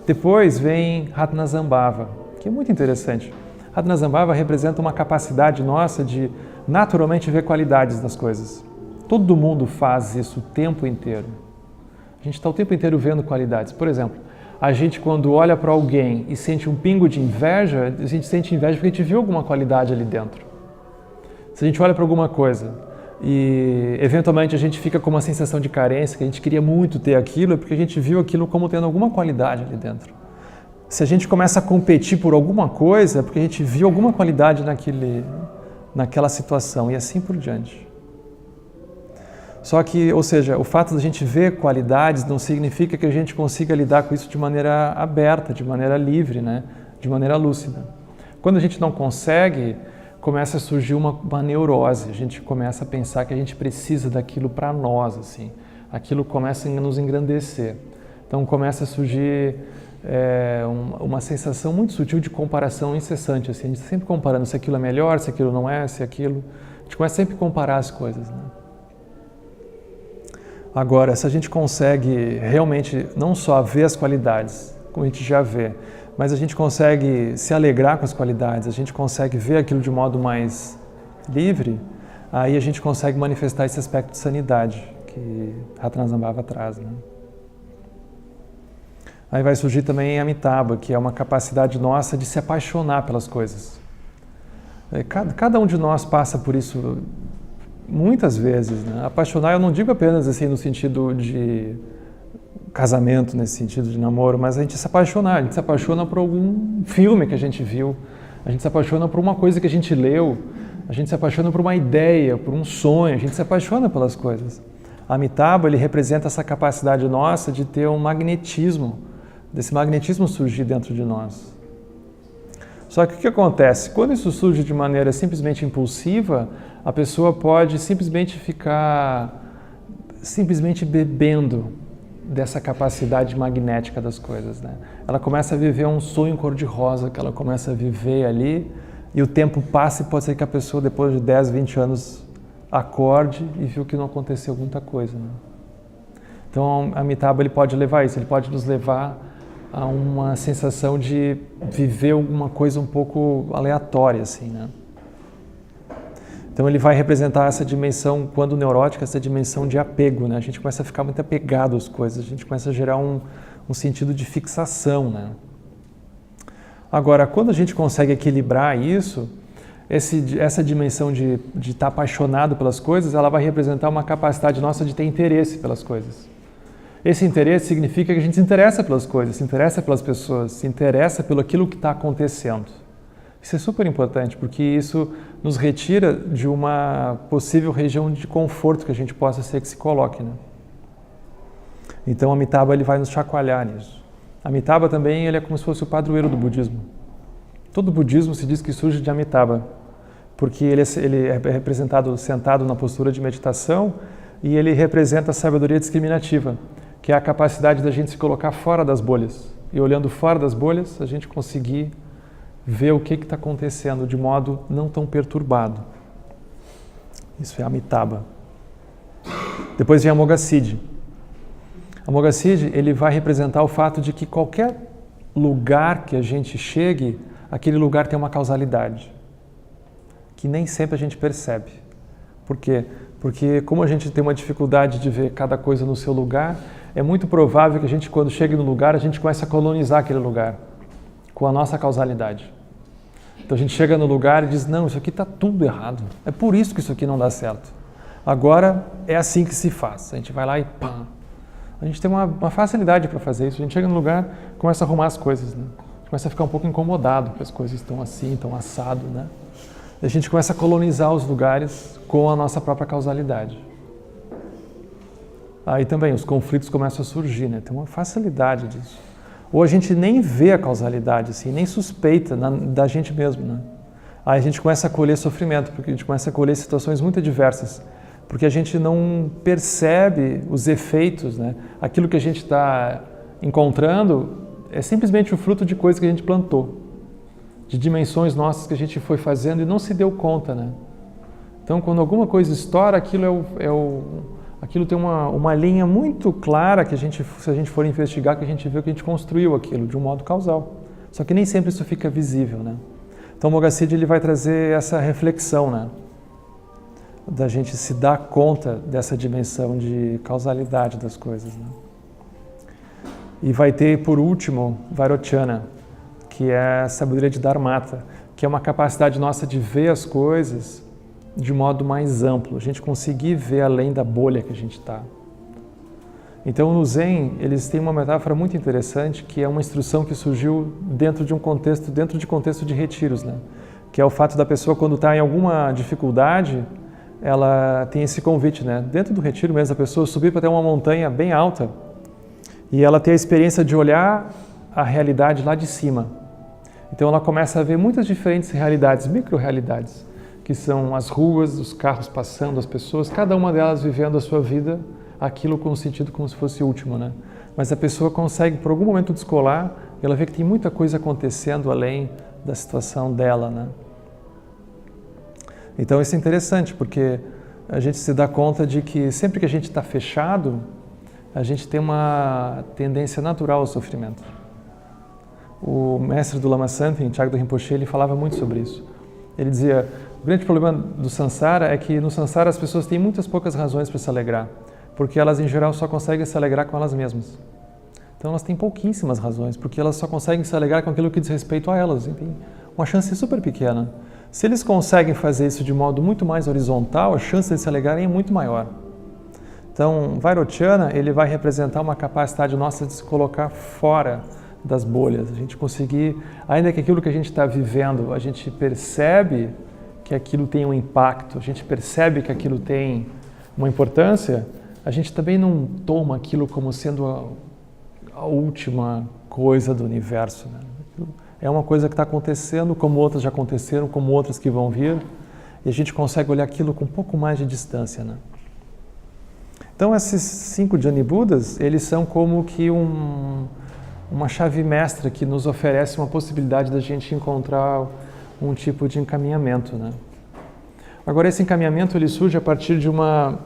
Depois vem Ratnasambhava, que é muito interessante. Ratnasambhava representa uma capacidade nossa de naturalmente ver qualidades nas coisas. Todo mundo faz isso o tempo inteiro. A gente está o tempo inteiro vendo qualidades. Por exemplo, a gente quando olha para alguém e sente um pingo de inveja, a gente sente inveja porque a gente viu alguma qualidade ali dentro. Se a gente olha para alguma coisa e eventualmente a gente fica com uma sensação de carência, que a gente queria muito ter aquilo, é porque a gente viu aquilo como tendo alguma qualidade ali dentro. Se a gente começa a competir por alguma coisa, é porque a gente viu alguma qualidade naquela situação, e assim por diante. Só que, ou seja, o fato de a gente ver qualidades não significa que a gente consiga lidar com isso de maneira aberta, de maneira livre, né? De maneira lúcida. Quando a gente não consegue, começa a surgir uma neurose, a gente começa a pensar que a gente precisa daquilo para nós, assim. Aquilo começa a nos engrandecer. Então começa a surgir uma sensação muito sutil de comparação incessante, assim. A gente está sempre comparando se aquilo é melhor, se aquilo não é, se aquilo... A gente começa sempre a comparar as coisas, né? Agora, se a gente consegue realmente não só ver as qualidades, como a gente já vê, mas a gente consegue se alegrar com as qualidades, a gente consegue ver aquilo de modo mais livre, aí a gente consegue manifestar esse aspecto de sanidade que Ratnasambhava traz, né? Aí vai surgir também a Amitabha, que é uma capacidade nossa de se apaixonar pelas coisas. Cada um de nós passa por isso muitas vezes, né? Apaixonar, eu não digo apenas assim no sentido de casamento, nesse sentido de namoro, mas a gente se apaixona por algum filme que a gente viu, a gente se apaixona por uma coisa que a gente leu, a gente se apaixona por uma ideia, por um sonho, a gente se apaixona pelas coisas. A Amitabha, ele representa essa capacidade nossa de ter um magnetismo, desse magnetismo surgir dentro de nós. Só que o que acontece? Quando isso surge de maneira simplesmente impulsiva, a pessoa pode simplesmente ficar bebendo dessa capacidade magnética das coisas, né? Ela começa a viver um sonho cor-de-rosa que ela começa a viver ali, e o tempo passa e pode ser que a pessoa depois de 10, 20 anos acorde e viu que não aconteceu muita coisa, né? Então a Amitabha, ele pode levar isso, ele pode nos levar a uma sensação de viver alguma coisa um pouco aleatória, assim, né? Então ele vai representar essa dimensão, quando neurótica, essa dimensão de apego, né? A gente começa a ficar muito apegado às coisas, a gente começa a gerar um sentido de fixação, né? Agora, quando a gente consegue equilibrar isso, essa dimensão de estar apaixonado pelas coisas, ela vai representar uma capacidade nossa de ter interesse pelas coisas. Esse interesse significa que a gente se interessa pelas coisas, se interessa pelas pessoas, se interessa pelo aquilo que está acontecendo. Isso é super importante, porque isso nos retira de uma possível região de conforto que a gente possa ser que se coloque, né? Então, a Amitabha, ele vai nos chacoalhar nisso. A Amitabha também, ele é como se fosse o padroeiro do budismo. Todo budismo se diz que surge de Amitabha, porque ele é representado sentado na postura de meditação e ele representa a sabedoria discriminativa, que é a capacidade da gente se colocar fora das bolhas. E olhando fora das bolhas, a gente conseguir ver o que está acontecendo de modo não tão perturbado. Isso é Amitabha. Depois vem a Amoghasiddhi. A Amoghasiddhi, ele vai representar o fato de que qualquer lugar que a gente chegue, aquele lugar tem uma causalidade, que nem sempre a gente percebe. Por quê? Porque como a gente tem uma dificuldade de ver cada coisa no seu lugar, é muito provável que a gente, quando chega no lugar, a gente comece a colonizar aquele lugar com a nossa causalidade. Então a gente chega no lugar e diz, não, isso aqui está tudo errado. É por isso que isso aqui não dá certo. Agora é assim que se faz. A gente vai lá e pá. A gente tem uma facilidade para fazer isso. A gente chega no lugar, começa a arrumar as coisas, né? A gente começa a ficar um pouco incomodado, porque as coisas estão assim, estão assado, né? E a gente começa a colonizar os lugares com a nossa própria causalidade. Aí também os conflitos começam a surgir, né? Tem uma facilidade disso. Ou a gente nem vê a causalidade, assim, nem suspeita da gente mesmo, né? Aí a gente começa a colher sofrimento, porque a gente começa a colher situações muito adversas, porque a gente não percebe os efeitos, né? Aquilo que a gente está encontrando é simplesmente o fruto de coisas que a gente plantou, de dimensões nossas que a gente foi fazendo e não se deu conta, né? Então, quando alguma coisa estoura, aquilo aquilo tem uma linha muito clara que se a gente for investigar, que a gente vê que a gente construiu aquilo de um modo causal. Só que nem sempre isso fica visível, né? Então, o Amoghasiddhi, ele vai trazer essa reflexão, né? Da gente se dar conta dessa dimensão de causalidade das coisas, né? E vai ter, por último, Vairocana, que é a sabedoria de Dharmata, que é uma capacidade nossa de ver as coisas de modo mais amplo, a gente conseguir ver além da bolha que a gente está. Então, no Zen, eles têm uma metáfora muito interessante, que é uma instrução que surgiu dentro de contexto de retiros, né? Que é o fato da pessoa, quando está em alguma dificuldade, ela tem esse convite, né? Dentro do retiro mesmo, a pessoa subir para ter uma montanha bem alta e ela tem a experiência de olhar a realidade lá de cima. Então, ela começa a ver muitas diferentes realidades, micro-realidades, que são as ruas, os carros passando, as pessoas, cada uma delas vivendo a sua vida, aquilo com um sentido como se fosse último, né? Mas a pessoa consegue, por algum momento, descolar e ela vê que tem muita coisa acontecendo além da situação dela, né? Então isso é interessante, porque a gente se dá conta de que sempre que a gente está fechado, a gente tem uma tendência natural ao sofrimento. O mestre do Lama Santen, Chagda Rinpoche, ele falava muito sobre isso. Ele dizia, o grande problema do Sansara é que no Sansara as pessoas têm muitas poucas razões para se alegrar, porque elas em geral só conseguem se alegrar com elas mesmas. Então elas têm pouquíssimas razões, porque elas só conseguem se alegrar com aquilo que diz respeito a elas. Enfim, uma chance super pequena. Se eles conseguem fazer isso de modo muito mais horizontal, a chance de se alegrarem é muito maior. Então, Vairocana, ele vai representar uma capacidade nossa de se colocar fora das bolhas. A gente conseguir, ainda que aquilo que a gente está vivendo, a gente percebe que aquilo tem um impacto, a gente percebe que aquilo tem uma importância, a gente também não toma aquilo como sendo a última coisa do universo, né? É uma coisa que está acontecendo, como outras já aconteceram, como outras que vão vir, e a gente consegue olhar aquilo com um pouco mais de distância, né? Então, esses 5 Jnani Budas, eles são como que uma chave mestra que nos oferece uma possibilidade da gente encontrar um tipo de encaminhamento, né? Agora, esse encaminhamento ele surge a partir de uma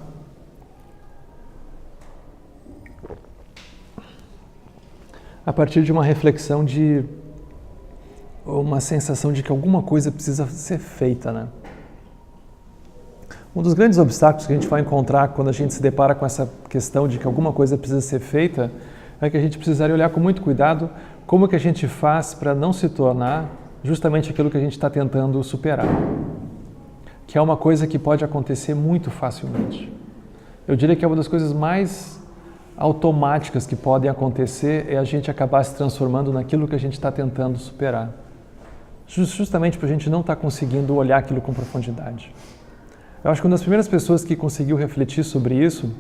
reflexão de uma sensação de que alguma coisa precisa ser feita, né? Um dos grandes obstáculos que a gente vai encontrar quando a gente se depara com essa questão de que alguma coisa precisa ser feita é que a gente precisaria olhar com muito cuidado como que a gente faz para não se tornar justamente aquilo que a gente está tentando superar, que é uma coisa que pode acontecer muito facilmente. Eu diria que é uma das coisas mais automáticas que podem acontecer é a gente acabar se transformando naquilo que a gente está tentando superar. Justamente para a gente não estar conseguindo olhar aquilo com profundidade. Eu acho que uma das primeiras pessoas que conseguiu refletir sobre isso,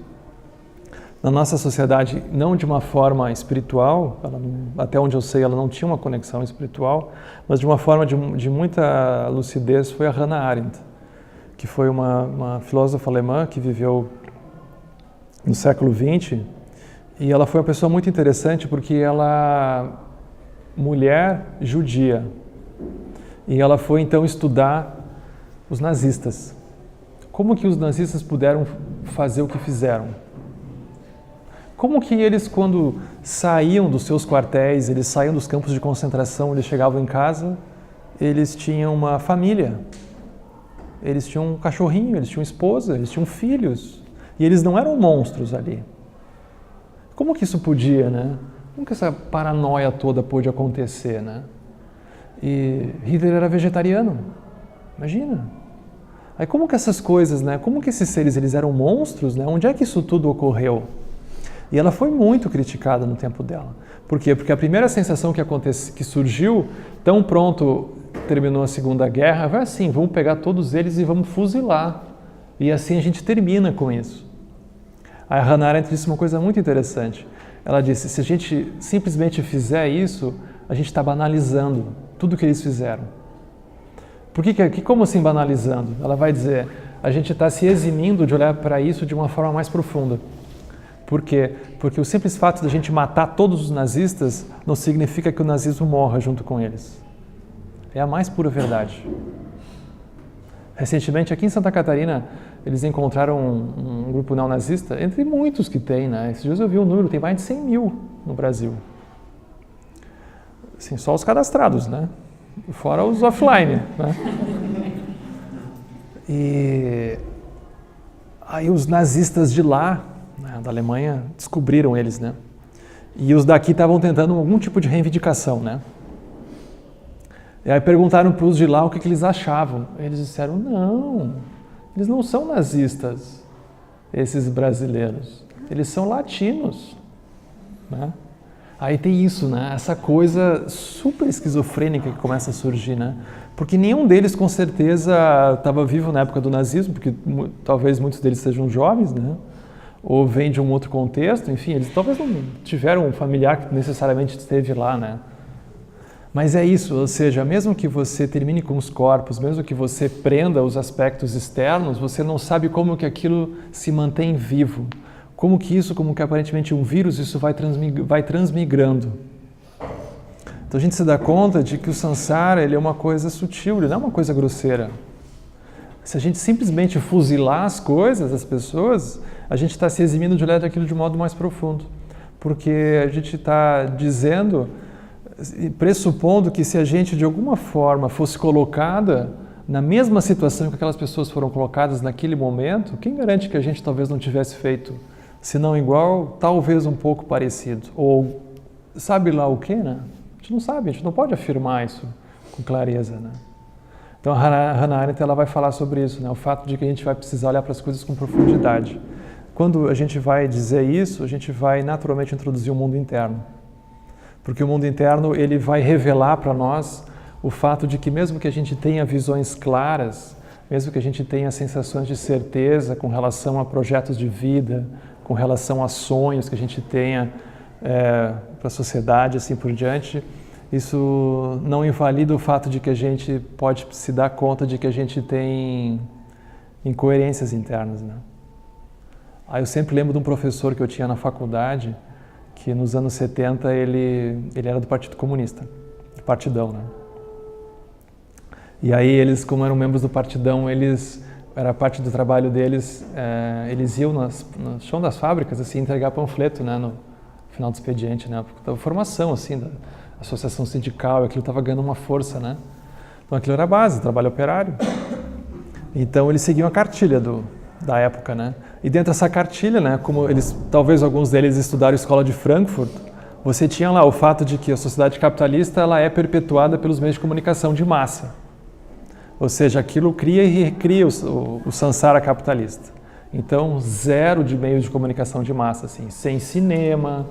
na nossa sociedade, não de uma forma espiritual, até onde eu sei ela não tinha uma conexão espiritual, mas de uma forma de muita lucidez, foi a Hannah Arendt, que foi uma filósofa alemã que viveu no século XX, e ela foi uma pessoa muito interessante porque ela, mulher judia, e ela foi então estudar os nazistas. Como que os nazistas puderam fazer o que fizeram? Como que eles, quando saíam dos seus quartéis, eles saíam dos campos de concentração, eles chegavam em casa, eles tinham uma família, eles tinham um cachorrinho, eles tinham esposa, eles tinham filhos, e eles não eram monstros ali. Como que isso podia, né? Como que essa paranoia toda pôde acontecer, né? E Hitler era vegetariano, imagina. Aí como que essas coisas, né? Como que esses seres, eles eram monstros, né? Onde é que isso tudo ocorreu? E ela foi muito criticada no tempo dela. Por quê? Porque a primeira sensação que surgiu, tão pronto terminou a Segunda Guerra, vai assim, vamos pegar todos eles e vamos fuzilar. E assim a gente termina com isso. A Hannah Arendt disse uma coisa muito interessante. Ela disse, se a gente simplesmente fizer isso, a gente está banalizando tudo o que eles fizeram. Como assim banalizando? Ela vai dizer, a gente está se eximindo de olhar para isso de uma forma mais profunda. Por quê? Porque o simples fato de a gente matar todos os nazistas não significa que o nazismo morra junto com eles. É a mais pura verdade. Recentemente, aqui em Santa Catarina, eles encontraram um grupo neonazista, entre muitos que tem, né? Esses dias eu vi um número, tem mais de 100 mil no Brasil. Assim, só os cadastrados, né? Fora os offline, né? E aí os nazistas de lá, né, da Alemanha, descobriram eles, né? E os daqui estavam tentando algum tipo de reivindicação, né? E aí perguntaram para os de lá o que eles achavam. Eles disseram, não, Eles não são nazistas, esses brasileiros. Eles são latinos, né? Aí tem isso, né? Essa coisa super esquizofrênica que começa a surgir, né? Porque nenhum deles, com certeza, estava vivo na época do nazismo, porque talvez muitos deles sejam jovens, né? Ou vêm de um outro contexto, enfim, eles talvez não tiveram um familiar que necessariamente esteve lá, né? Mas é isso, ou seja, mesmo que você termine com os corpos, mesmo que você prenda os aspectos externos, você não sabe como que aquilo se mantém vivo. Como que aparentemente um vírus, isso vai transmigrando. Então a gente se dá conta de que o samsara, ele é uma coisa sutil, ele não é uma coisa grosseira. Se a gente simplesmente fuzilar as coisas, as pessoas, a gente está se eximindo de olhar aquilo de modo mais profundo. Porque a gente está dizendo, pressupondo que se a gente de alguma forma fosse colocada na mesma situação que aquelas pessoas foram colocadas naquele momento, quem garante que a gente talvez não tivesse feito, se não igual, talvez um pouco parecido? Ou sabe lá o quê, né? A gente não sabe, a gente não pode afirmar isso com clareza, né? Então a Hannah Arendt, ela vai falar sobre isso, né? O fato de que a gente vai precisar olhar para as coisas com profundidade. Quando a gente vai dizer isso, a gente vai naturalmente introduzir o mundo interno. Porque o mundo interno, ele vai revelar para nós o fato de que mesmo que a gente tenha visões claras, mesmo que a gente tenha sensações de certeza com relação a projetos de vida, com relação a sonhos que a gente tenha para a sociedade, assim por diante, isso não invalida o fato de que a gente pode se dar conta de que a gente tem incoerências internas, né? Aí eu sempre lembro de um professor que eu tinha na faculdade, que nos anos 70 ele era do Partido Comunista, do Partidão, né? E aí eles, como eram membros do Partidão, era parte do trabalho deles, eles iam no chão das fábricas, assim, entregar panfleto, né, no final do expediente, né, da formação, assim, da associação sindical, aquilo estava ganhando uma força, né. Então aquilo era a base, trabalho operário. Então eles seguiam a cartilha da época, né. E dentro dessa cartilha, né, como talvez alguns deles estudaram a escola de Frankfurt, você tinha lá o fato de que a sociedade capitalista, ela é perpetuada pelos meios de comunicação de massa. Ou seja, aquilo cria e recria o samsara capitalista. Então, zero de meios de comunicação de massa, assim, sem cinema,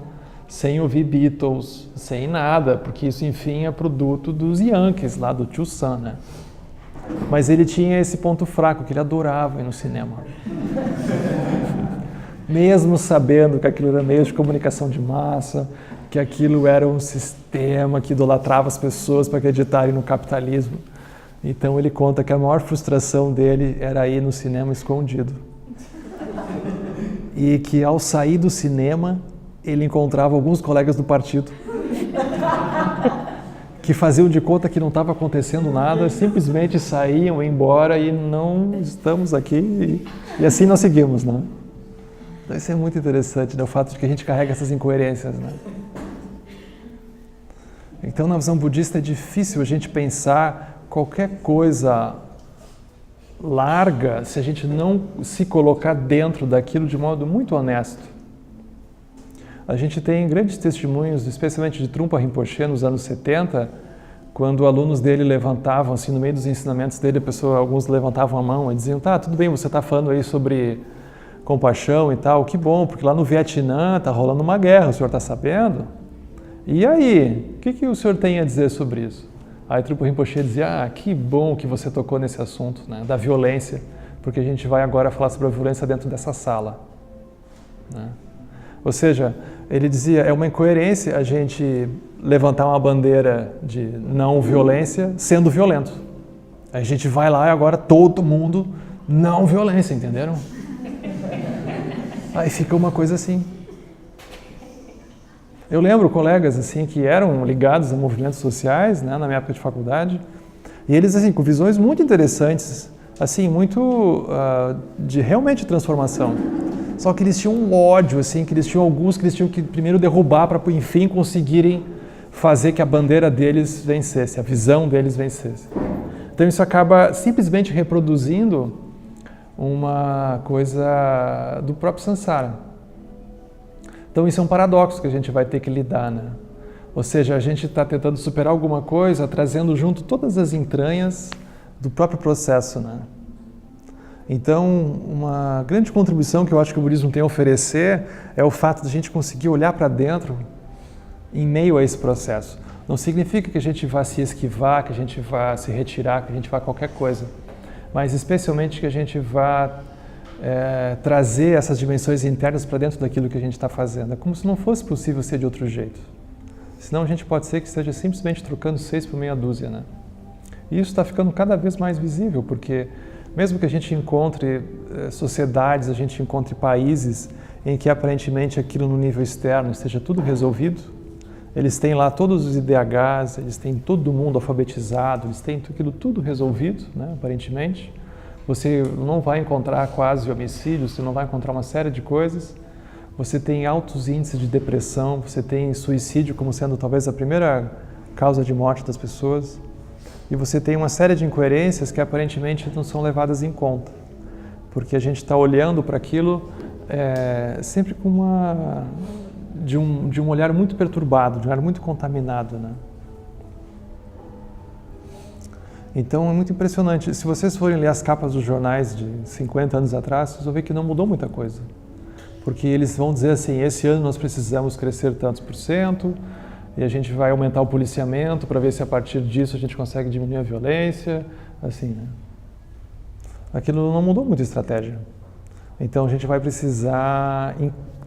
sem ouvir Beatles, sem nada, porque isso, enfim, é produto dos Yankees, lá do Tio Sam, né? Mas ele tinha esse ponto fraco, que ele adorava ir no cinema. Mesmo sabendo que aquilo era meios de comunicação de massa, que aquilo era um sistema que idolatrava as pessoas para acreditarem no capitalismo. Então ele conta que a maior frustração dele era ir no cinema escondido. E que ao sair do cinema, ele encontrava alguns colegas do partido que faziam de conta que não estava acontecendo nada, simplesmente saíam, iam embora e não estamos aqui e assim nós seguimos, né? Então isso é muito interessante, né? O fato de que a gente carrega essas incoerências, né? Então na visão budista é difícil a gente pensar qualquer coisa larga se a gente não se colocar dentro daquilo de modo muito honesto. A gente tem grandes testemunhos, especialmente de Trungpa Rinpoche nos anos 70, quando alunos dele levantavam, assim, no meio dos ensinamentos dele, alguns levantavam a mão e diziam, tá, tudo bem, você está falando aí sobre compaixão e tal, que bom, porque lá no Vietnã está rolando uma guerra, o senhor está sabendo? E aí, o que o senhor tem a dizer sobre isso? Aí Trungpa Rinpoche dizia, que bom que você tocou nesse assunto, né, da violência, porque a gente vai agora falar sobre a violência dentro dessa sala, né? Ou seja, ele dizia, é uma incoerência a gente levantar uma bandeira de não violência sendo violento. A gente vai lá e agora todo mundo não violência, entenderam? Aí fica uma coisa assim. Eu lembro colegas assim que eram ligados a movimentos sociais, né, na minha época de faculdade, e eles assim com visões muito interessantes, assim muito de realmente transformação. Só que eles tinham um ódio, assim, que eles tinham alguns que eles tinham que primeiro derrubar para, enfim, conseguirem fazer que a bandeira deles vencesse, a visão deles vencesse. Então isso acaba simplesmente reproduzindo uma coisa do próprio samsara. Então isso é um paradoxo que a gente vai ter que lidar, né? Ou seja, a gente está tentando superar alguma coisa, trazendo junto todas as entranhas do próprio processo, né? Então, uma grande contribuição que eu acho que o budismo tem a oferecer é o fato de a gente conseguir olhar para dentro em meio a esse processo. Não significa que a gente vá se esquivar, que a gente vá se retirar, que a gente vá qualquer coisa, mas especialmente que a gente vá trazer essas dimensões internas para dentro daquilo que a gente está fazendo. É como se não fosse possível ser de outro jeito. Senão a gente pode ser que esteja simplesmente trocando 6 por meia dúzia, né? E isso está ficando cada vez mais visível, porque mesmo que a gente encontre sociedades, a gente encontre países em que aparentemente aquilo no nível externo esteja tudo resolvido, eles têm lá todos os IDHs, eles têm todo mundo alfabetizado, eles têm aquilo tudo resolvido, né, aparentemente. Você não vai encontrar quase homicídios, você não vai encontrar uma série de coisas. Você tem altos índices de depressão, você tem suicídio como sendo talvez a primeira causa de morte das pessoas. E você tem uma série de incoerências que aparentemente não são levadas em conta. Porque a gente está olhando para aquilo sempre com de um olhar muito perturbado, de um olhar muito contaminado, né? Então é muito impressionante. Se vocês forem ler as capas dos jornais de 50 anos atrás, vocês vão ver que não mudou muita coisa. Porque eles vão dizer assim, esse ano nós precisamos crescer tantos por cento, e a gente vai aumentar o policiamento para ver se a partir disso a gente consegue diminuir a violência, assim, né? Aquilo não mudou muito a estratégia. Então a gente vai precisar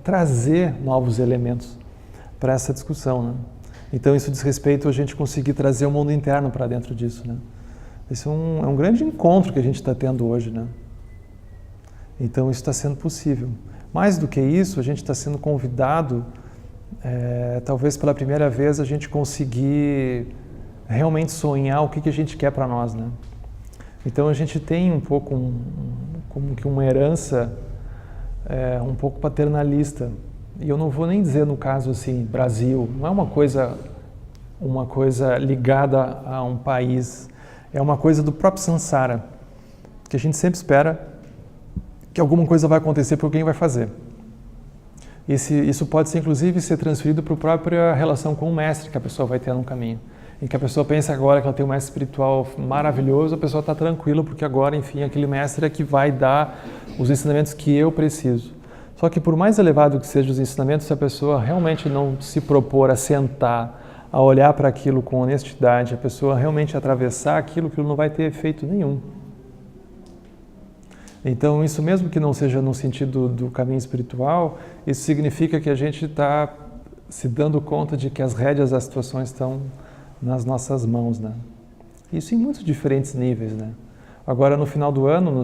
trazer novos elementos para essa discussão, né? Então isso diz respeito a gente conseguir trazer o mundo interno para dentro disso, né? Esse é um grande encontro que a gente está tendo hoje, né? Então isso está sendo possível. Mais do que isso, a gente está sendo convidado, talvez pela primeira vez, a gente conseguir realmente sonhar o que a gente quer para nós, né? Então a gente tem um pouco como que uma herança um pouco paternalista. E eu não vou nem dizer no caso assim, Brasil, não é uma coisa ligada a um país, é uma coisa do próprio samsara, que a gente sempre espera que alguma coisa vai acontecer porque alguém vai fazer. Isso pode ser, inclusive, ser transferido para a própria relação com o mestre que a pessoa vai ter no caminho. Em que a pessoa pensa agora que ela tem um mestre espiritual maravilhoso, a pessoa está tranquila porque agora, enfim, aquele mestre é que vai dar os ensinamentos que eu preciso. Só que por mais elevado que sejam os ensinamentos, se a pessoa realmente não se propor a sentar, a olhar para aquilo com honestidade, a pessoa realmente atravessar aquilo não vai ter efeito nenhum. Então, isso mesmo que não seja no sentido do caminho espiritual, isso significa que a gente está se dando conta de que as rédeas das situações estão nas nossas mãos, né? Isso em muitos diferentes níveis, né? Agora, no final do ano,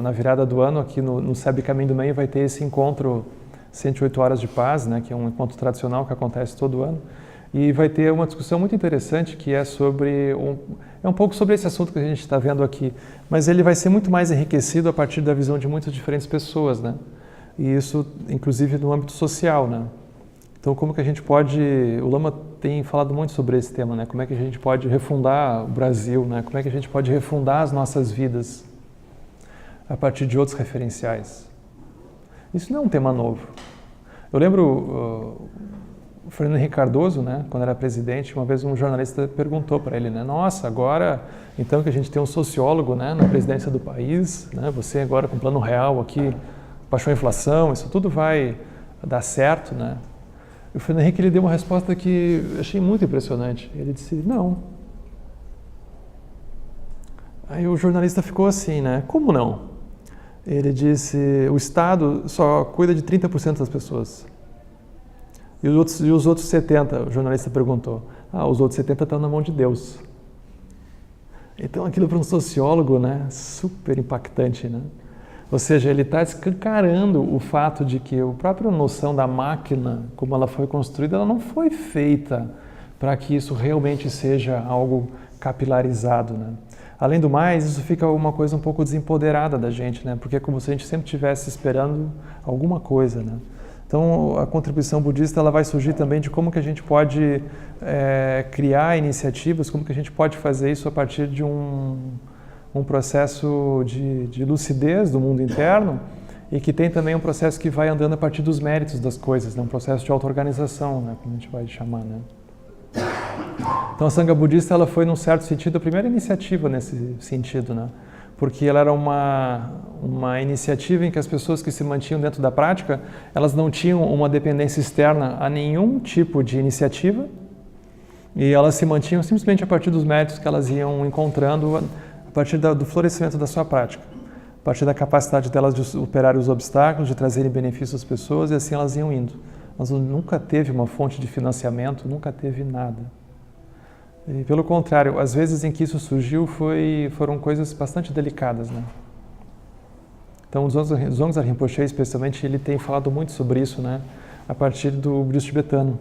na virada do ano, aqui no SEB Caminho do Meio, vai ter esse encontro 108 Horas de Paz, né? Que é um encontro tradicional que acontece todo ano. E vai ter uma discussão muito interessante que é um pouco sobre esse assunto que a gente está vendo aqui, mas ele vai ser muito mais enriquecido a partir da visão de muitas diferentes pessoas, né? E isso, inclusive, no âmbito social, né? Então, como que a gente pode... O Lama tem falado muito sobre esse tema, né? Como é que a gente pode refundar o Brasil, né? Como é que a gente pode refundar as nossas vidas a partir de outros referenciais. Isso não é um tema novo. Eu lembro... O Fernando Henrique Cardoso, né, quando era presidente, uma vez um jornalista perguntou para ele, né, nossa, agora então que a gente tem um sociólogo, né, na presidência do país, né, você agora com plano real aqui, baixou a inflação, isso tudo vai dar certo, né? E o Fernando Henrique ele deu uma resposta que eu achei muito impressionante. Ele disse, não. Aí o jornalista ficou assim, né, como não? Ele disse, o Estado só cuida de 30% das pessoas. E os outros 70%, o jornalista perguntou, os outros 70% estão na mão de Deus. Então aquilo para um sociólogo, né, super impactante, né? Ou seja, ele está escancarando o fato de que a própria noção da máquina, como ela foi construída, ela não foi feita para que isso realmente seja algo capilarizado, né? Além do mais, isso fica uma coisa um pouco desempoderada da gente, né? Porque é como se a gente sempre estivesse esperando alguma coisa, né? Então, a contribuição budista ela vai surgir também de como que a gente pode criar iniciativas, como que a gente pode fazer isso a partir de um processo de lucidez do mundo interno e que tem também um processo que vai andando a partir dos méritos das coisas, né? Um processo de auto-organização, né? Como a gente vai chamar, né? Então, a Sangha Budista ela foi, num certo sentido, a primeira iniciativa nesse sentido, né? porque ela era uma iniciativa em que as pessoas que se mantinham dentro da prática, elas não tinham uma dependência externa a nenhum tipo de iniciativa, e elas se mantinham simplesmente a partir dos méritos que elas iam encontrando a partir do florescimento da sua prática, a partir da capacidade delas de superar os obstáculos, de trazerem benefícios às pessoas, e assim elas iam indo. Mas nunca teve uma fonte de financiamento, nunca teve nada. E, pelo contrário, as vezes em que isso surgiu foram coisas bastante delicadas, né? Então, o Dzongzar Rinpoche, especialmente, ele tem falado muito sobre isso, né? A partir do budismo tibetano.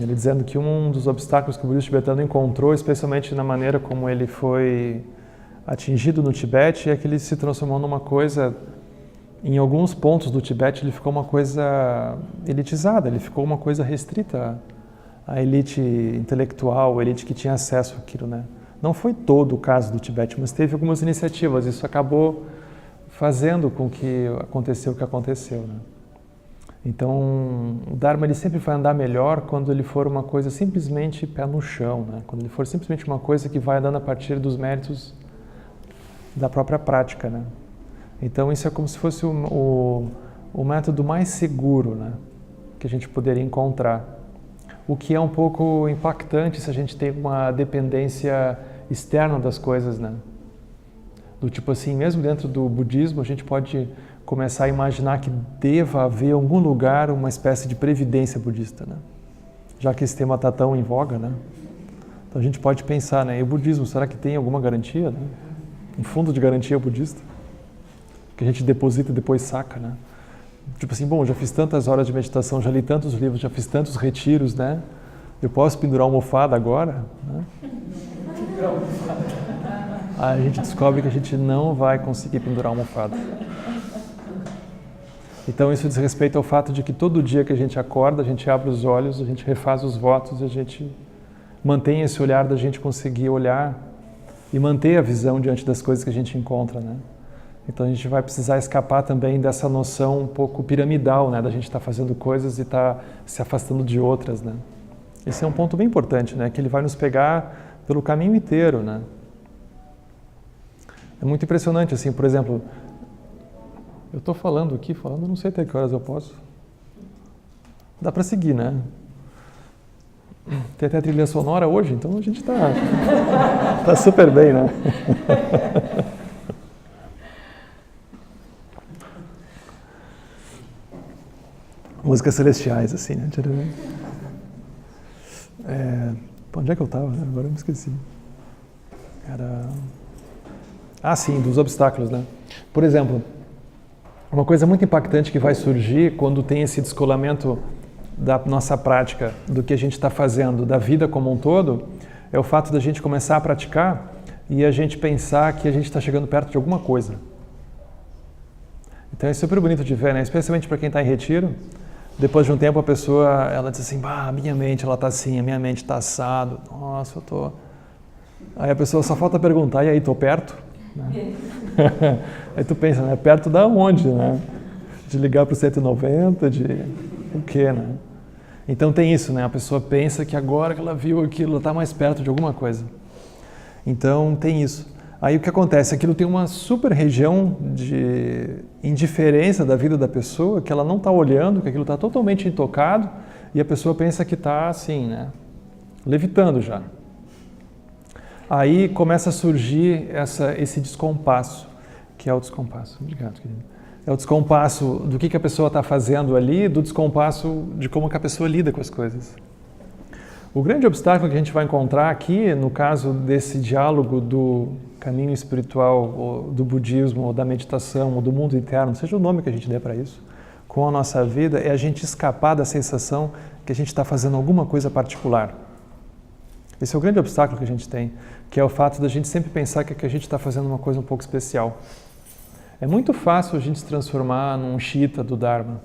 Ele dizendo que um dos obstáculos que o budismo tibetano encontrou, especialmente na maneira como ele foi atingido no Tibete, é que ele se transformou numa coisa, em alguns pontos do Tibete, ele ficou uma coisa elitizada, ele ficou uma coisa restrita à elite intelectual, a elite que tinha acesso àquilo, né? Não foi todo o caso do Tibete, mas teve algumas iniciativas, isso acabou fazendo com que aconteceu o que aconteceu, né? Então, o Dharma ele sempre vai andar melhor quando ele for uma coisa simplesmente pé no chão, né? Quando ele for simplesmente uma coisa que vai andando a partir dos méritos da própria prática, né? Então, isso é como se fosse o método mais seguro, né? Que a gente poderia encontrar. O que é um pouco impactante se a gente tem uma dependência externa das coisas, né? Do tipo assim, mesmo dentro do budismo, a gente pode começar a imaginar que deva haver em algum lugar uma espécie de previdência budista, né? Já que esse tema está tão em voga, né? Então a gente pode pensar, né? E o budismo, será que tem alguma garantia, né? Um fundo de garantia budista? Que a gente deposita e depois saca, né? Tipo assim, bom, já fiz tantas horas de meditação, já li tantos livros, já fiz tantos retiros, né? Eu posso pendurar uma almofada agora? Né? Aí a gente descobre que a gente não vai conseguir pendurar uma almofada. Então isso diz respeito ao fato de que todo dia que a gente acorda, a gente abre os olhos, a gente refaz os votos, a gente mantém esse olhar da gente conseguir olhar e manter a visão diante das coisas que a gente encontra, né? Então a gente vai precisar escapar também dessa noção um pouco piramidal, né? Da gente estar fazendo coisas e estar se afastando de outras, né? Esse é um ponto bem importante, né? Que ele vai nos pegar pelo caminho inteiro, né? É muito impressionante, assim, por exemplo, eu estou falando, não sei até que horas eu posso. Dá para seguir, né? Tem até trilha sonora hoje, então a gente tá super bem, né? Músicas celestiais, assim, né? Onde é que eu estava? Né? Agora eu me esqueci. Sim, dos obstáculos, né? Por exemplo, uma coisa muito impactante que vai surgir quando tem esse descolamento da nossa prática, do que a gente está fazendo, da vida como um todo, é o fato da gente começar a praticar e a gente pensar que a gente está chegando perto de alguma coisa. Então é super bonito de ver, né? Especialmente para quem está em retiro. Depois de um tempo a pessoa, ela diz assim, a minha mente ela está assim, a minha mente está assado, nossa, eu tô... Aí a pessoa só falta perguntar, e aí, tô perto? Né? Aí tu pensa, né? Perto da onde, né? De ligar para o 190, de o quê, né? Então tem isso, né? A pessoa pensa que agora que ela viu aquilo, ela está mais perto de alguma coisa. Então tem isso. Aí o que acontece? Aquilo tem uma super região de indiferença da vida da pessoa, que ela não está olhando, que aquilo está totalmente intocado, e a pessoa pensa que está assim, né? Levitando já. Aí começa a surgir esse descompasso, que é o descompasso. Obrigado, querido. É o descompasso do que a pessoa está fazendo ali, do descompasso de como que a pessoa lida com as coisas. O grande obstáculo que a gente vai encontrar aqui, no caso desse diálogo do caminho espiritual, ou do budismo, ou da meditação, ou do mundo interno, seja o nome que a gente dê para isso, com a nossa vida, é a gente escapar da sensação que a gente está fazendo alguma coisa particular. Esse é o grande obstáculo que a gente tem, que é o fato da gente sempre pensar que a gente está fazendo uma coisa um pouco especial. É muito fácil a gente se transformar num Shita do Dharma,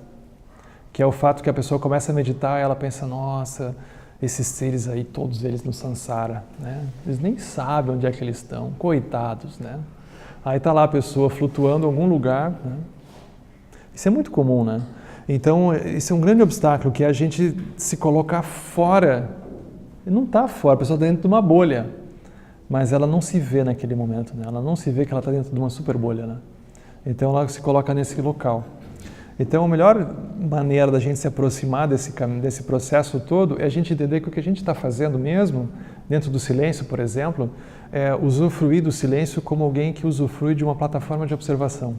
que é o fato que a pessoa começa a meditar e ela pensa, nossa, esses seres aí, todos eles no Sansara, né? Eles nem sabem onde é que eles estão, coitados, né? Aí está lá a pessoa flutuando em algum lugar, né? Isso é muito comum, né? Então, esse é um grande obstáculo, que é a gente se colocar fora. E não está fora, a pessoa está dentro de uma bolha. mas ela não se vê naquele momento, né? Ela não se vê que ela está dentro de uma super bolha, né? Então ela se coloca nesse local. Então a melhor maneira da gente se aproximar desse processo todo é a gente entender que o que a gente está fazendo mesmo, dentro do silêncio, por exemplo, é usufruir do silêncio como alguém que usufrui de uma plataforma de observação.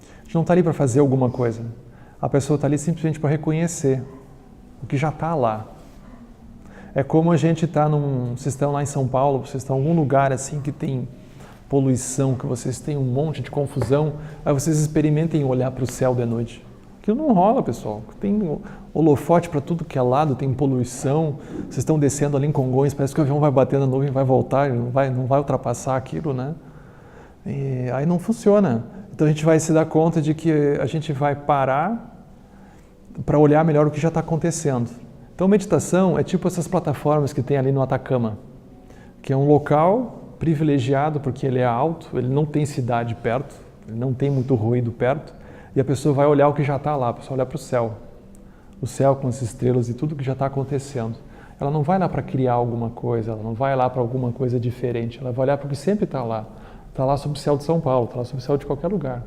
A gente não está ali para fazer alguma coisa. A pessoa está ali simplesmente para reconhecer o que já está lá. É como a gente está vocês estão lá em São Paulo, vocês estão em algum lugar assim que tem poluição, que vocês têm um monte de confusão, aí vocês experimentem olhar para o céu de noite. Aquilo não rola, pessoal. Tem holofote para tudo que é lado, tem poluição, vocês estão descendo ali em Congonhas, parece que o avião vai bater na nuvem e vai voltar, não vai ultrapassar aquilo, né? E aí não funciona. Então a gente vai se dar conta de que a gente vai parar para olhar melhor o que já está acontecendo. Então meditação é tipo essas plataformas que tem ali no Atacama, que é um local privilegiado porque ele é alto, ele não tem cidade perto, ele não tem muito ruído perto, e a pessoa vai olhar o que já está lá, a pessoa olha para o céu com as estrelas e tudo que já está acontecendo. Ela não vai lá para criar alguma coisa, ela não vai lá para alguma coisa diferente, ela vai olhar para o que sempre está lá sob o céu de São Paulo, está lá sob o céu de qualquer lugar.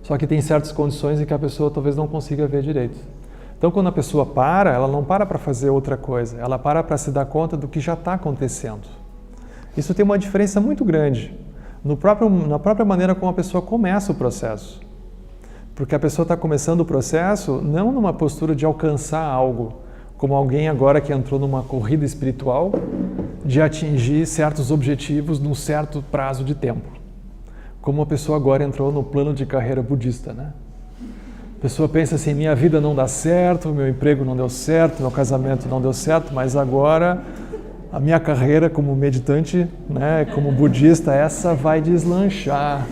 Só que tem certas condições em que a pessoa talvez não consiga ver direito. Então quando a pessoa para, ela não para fazer outra coisa, ela para se dar conta do que já está acontecendo. Isso tem uma diferença muito grande na própria maneira como a pessoa começa o processo. Porque a pessoa está começando o processo não numa postura de alcançar algo, como alguém agora que entrou numa corrida espiritual de atingir certos objetivos num certo prazo de tempo. Como a pessoa agora entrou no plano de carreira budista, né? A pessoa pensa assim, minha vida não dá certo, meu emprego não deu certo, meu casamento não deu certo, mas agora a minha carreira como meditante, né, como budista, essa vai deslanchar,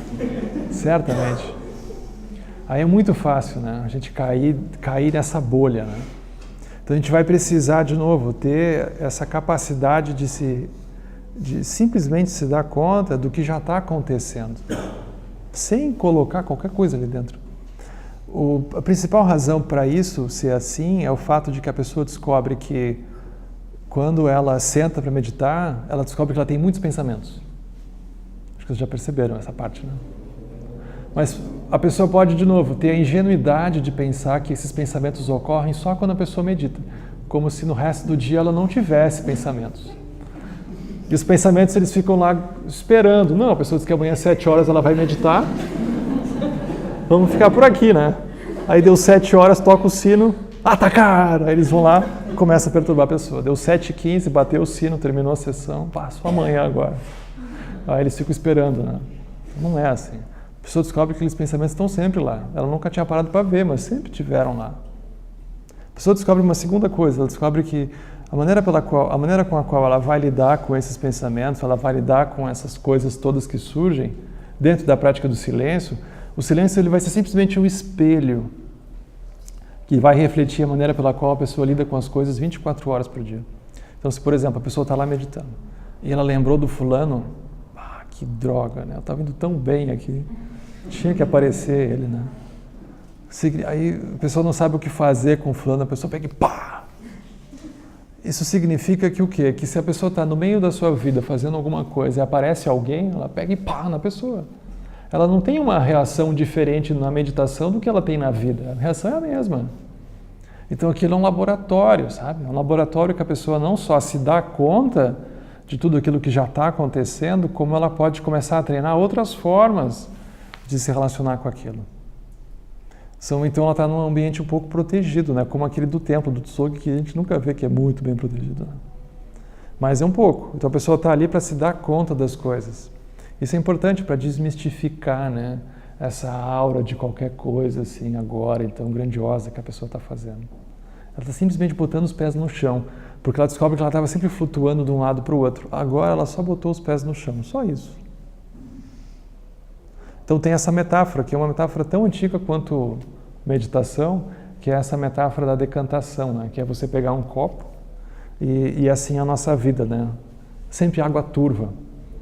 certamente. Aí é muito fácil, né, a gente cair nessa bolha, né? Então a gente vai precisar, de novo, ter essa capacidade de simplesmente se dar conta do que já está acontecendo, sem colocar qualquer coisa ali dentro. A principal razão para isso ser assim é o fato de que a pessoa descobre que quando ela senta para meditar, ela descobre que ela tem muitos pensamentos. Acho que vocês já perceberam essa parte, né? Mas a pessoa pode, de novo, ter a ingenuidade de pensar que esses pensamentos ocorrem só quando a pessoa medita, como se no resto do dia ela não tivesse pensamentos. E os pensamentos, eles ficam lá esperando. Não, a pessoa diz que amanhã às 7 horas ela vai meditar. Vamos ficar por aqui, né? Aí deu 7 horas, toca o sino, atacar! Aí eles vão lá, começa a perturbar a pessoa. Deu 7h15, bateu o sino, terminou a sessão, passa amanhã agora. Aí eles ficam esperando, né? Não é assim. A pessoa descobre que aqueles pensamentos estão sempre lá. Ela nunca tinha parado para ver, mas sempre tiveram lá. A pessoa descobre uma segunda coisa, ela descobre que a maneira com a qual ela vai lidar com esses pensamentos, ela vai lidar com essas coisas todas que surgem dentro da prática do silêncio, o silêncio ele vai ser simplesmente um espelho que vai refletir a maneira pela qual a pessoa lida com as coisas 24 horas por dia. Então, se, por exemplo, a pessoa está lá meditando e ela lembrou do fulano, que droga, né? Eu estava indo tão bem aqui, tinha que aparecer ele, né? Aí a pessoa não sabe o que fazer com o fulano, a pessoa pega e pá! Isso significa que o quê? Que se a pessoa está no meio da sua vida fazendo alguma coisa e aparece alguém, ela pega e pá na pessoa. Ela não tem uma reação diferente na meditação do que ela tem na vida. A reação é a mesma. Então aquilo é um laboratório, sabe? É um laboratório que a pessoa não só se dá conta de tudo aquilo que já está acontecendo, como ela pode começar a treinar outras formas de se relacionar com aquilo. Então ela está num ambiente um pouco protegido, né? Como aquele do templo, do Tsogi, que a gente nunca vê que é muito bem protegido, né? Mas é um pouco. Então a pessoa está ali para se dar conta das coisas. Isso é importante para desmistificar, né, essa aura de qualquer coisa assim agora, então grandiosa que a pessoa está fazendo. Ela está simplesmente botando os pés no chão, porque ela descobre que ela estava sempre flutuando de um lado para o outro. Agora ela só botou os pés no chão, só isso. Então tem essa metáfora, que é uma metáfora tão antiga quanto meditação, que é essa metáfora da decantação, né, que é você pegar um copo e assim a nossa vida, né, sempre água turva.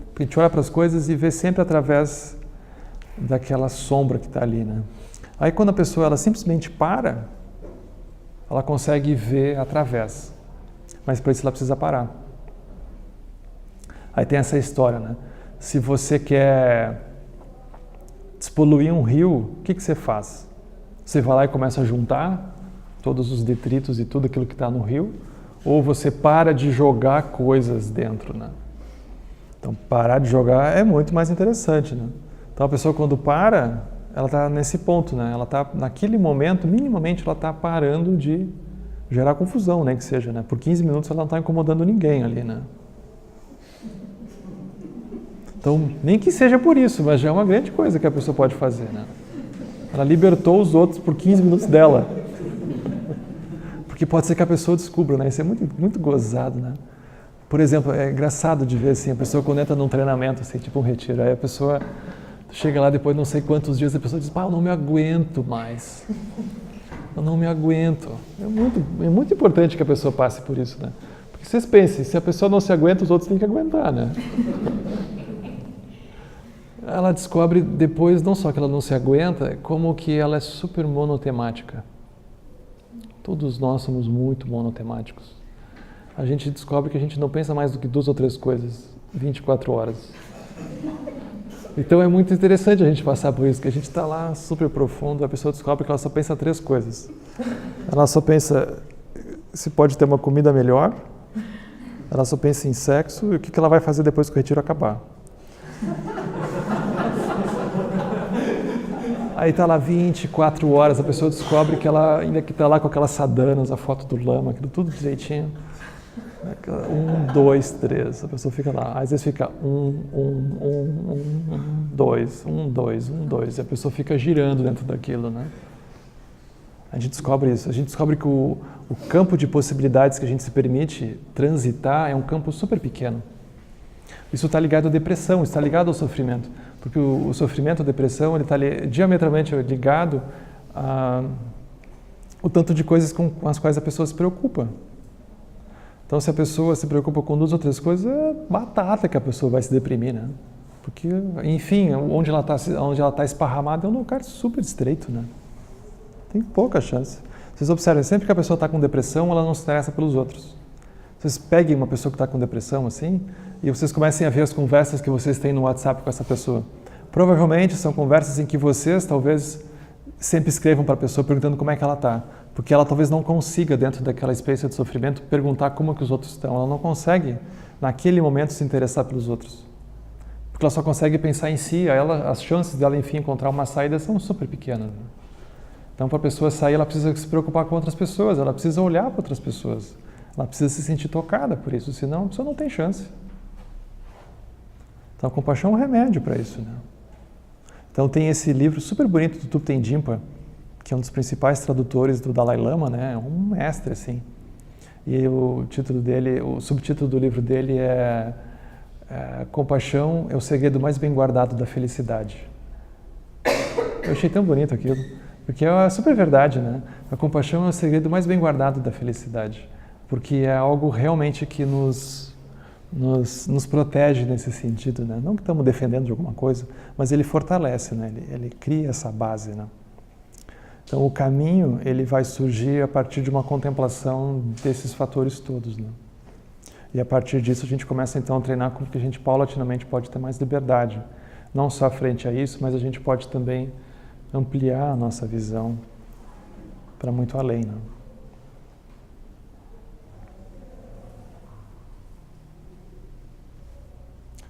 Porque a gente olha para as coisas e vê sempre através daquela sombra que está ali, né? Aí quando a pessoa ela simplesmente para, ela consegue ver através. Mas para isso ela precisa parar. Aí tem essa história, né? Se você quer despoluir um rio, o que você faz? Você vai lá e começa a juntar todos os detritos e tudo aquilo que está no rio, ou você para de jogar coisas dentro, né? Então, parar de jogar é muito mais interessante, né? Então, a pessoa quando para, ela está nesse ponto, né? Ela está, naquele momento, minimamente, ela está parando de gerar confusão, né? Que seja, né? Por 15 minutos ela não está incomodando ninguém ali, né? Então, nem que seja por isso, mas já é uma grande coisa que a pessoa pode fazer, né? Ela libertou os outros por 15 minutos dela. Porque pode ser que a pessoa descubra, né? Isso é muito, muito gozado, né? Por exemplo, é engraçado de ver assim, a pessoa quando entra num treinamento, assim, tipo um retiro, aí a pessoa chega lá depois de não sei quantos dias, a pessoa diz, eu não me aguento mais. Eu não me aguento. É muito importante que a pessoa passe por isso, né? Porque vocês pensem, se a pessoa não se aguenta, os outros têm que aguentar, né? Ela descobre depois, não só que ela não se aguenta, como que ela é super monotemática. Todos nós somos muito monotemáticos. A gente descobre que a gente não pensa mais do que 2 ou 3 coisas, 24 horas. Então é muito interessante a gente passar por isso, que a gente está lá super profundo, a pessoa descobre que ela só pensa 3 coisas. Ela só pensa se pode ter uma comida melhor, ela só pensa em sexo e o que ela vai fazer depois que o retiro acabar. Aí está lá 24 horas, a pessoa descobre que ela ainda que está lá com aquelas sadanas, a foto do lama, aquilo tudo direitinho. 1, 2, 3, a pessoa fica lá, às vezes fica 1, 2, 1, 2, 1, 2, e a pessoa fica girando dentro daquilo, né? A gente descobre isso, a gente descobre que o campo de possibilidades que a gente se permite transitar é um campo super pequeno. Isso está ligado à depressão, está ligado ao sofrimento, porque o sofrimento, a depressão, ele está diametralmente ligado ao tanto de coisas com as quais a pessoa se preocupa. Então, se a pessoa se preocupa com 2 ou 3 coisas, é batata que a pessoa vai se deprimir, né? Porque, enfim, onde ela está esparramada é um lugar super estreito, né? Tem pouca chance. Vocês observem, sempre que a pessoa está com depressão, ela não se interessa pelos outros. Vocês peguem uma pessoa que está com depressão, assim, e vocês comecem a ver as conversas que vocês têm no WhatsApp com essa pessoa. Provavelmente são conversas em que vocês, talvez, sempre escrevam para a pessoa perguntando como é que ela está. Porque ela talvez não consiga, dentro daquela experiência de sofrimento, perguntar como que os outros estão. Ela não consegue, naquele momento, se interessar pelos outros. Porque ela só consegue pensar em si, as chances dela, enfim, encontrar uma saída são super pequenas. Né? Então, para a pessoa sair, ela precisa se preocupar com outras pessoas, ela precisa olhar para outras pessoas. Ela precisa se sentir tocada por isso, senão a pessoa não tem chance. Então, a compaixão é um remédio para isso. Né? Então, tem esse livro super bonito do Thupten Jinpa, que é um dos principais tradutores do Dalai Lama, né? Um mestre, assim. E o subtítulo do livro dele é Compaixão é o segredo mais bem guardado da felicidade. Eu achei tão bonito aquilo, porque é super verdade, né? A compaixão é o segredo mais bem guardado da felicidade, porque é algo realmente que nos protege nesse sentido, né? Não que estamos defendendo de alguma coisa, mas ele fortalece, né? Ele cria essa base, né? Então, o caminho, ele vai surgir a partir de uma contemplação desses fatores todos, né? E a partir disso, a gente começa, então, a treinar com que a gente, paulatinamente, pode ter mais liberdade. Não só frente a isso, mas a gente pode também ampliar a nossa visão para muito além, né?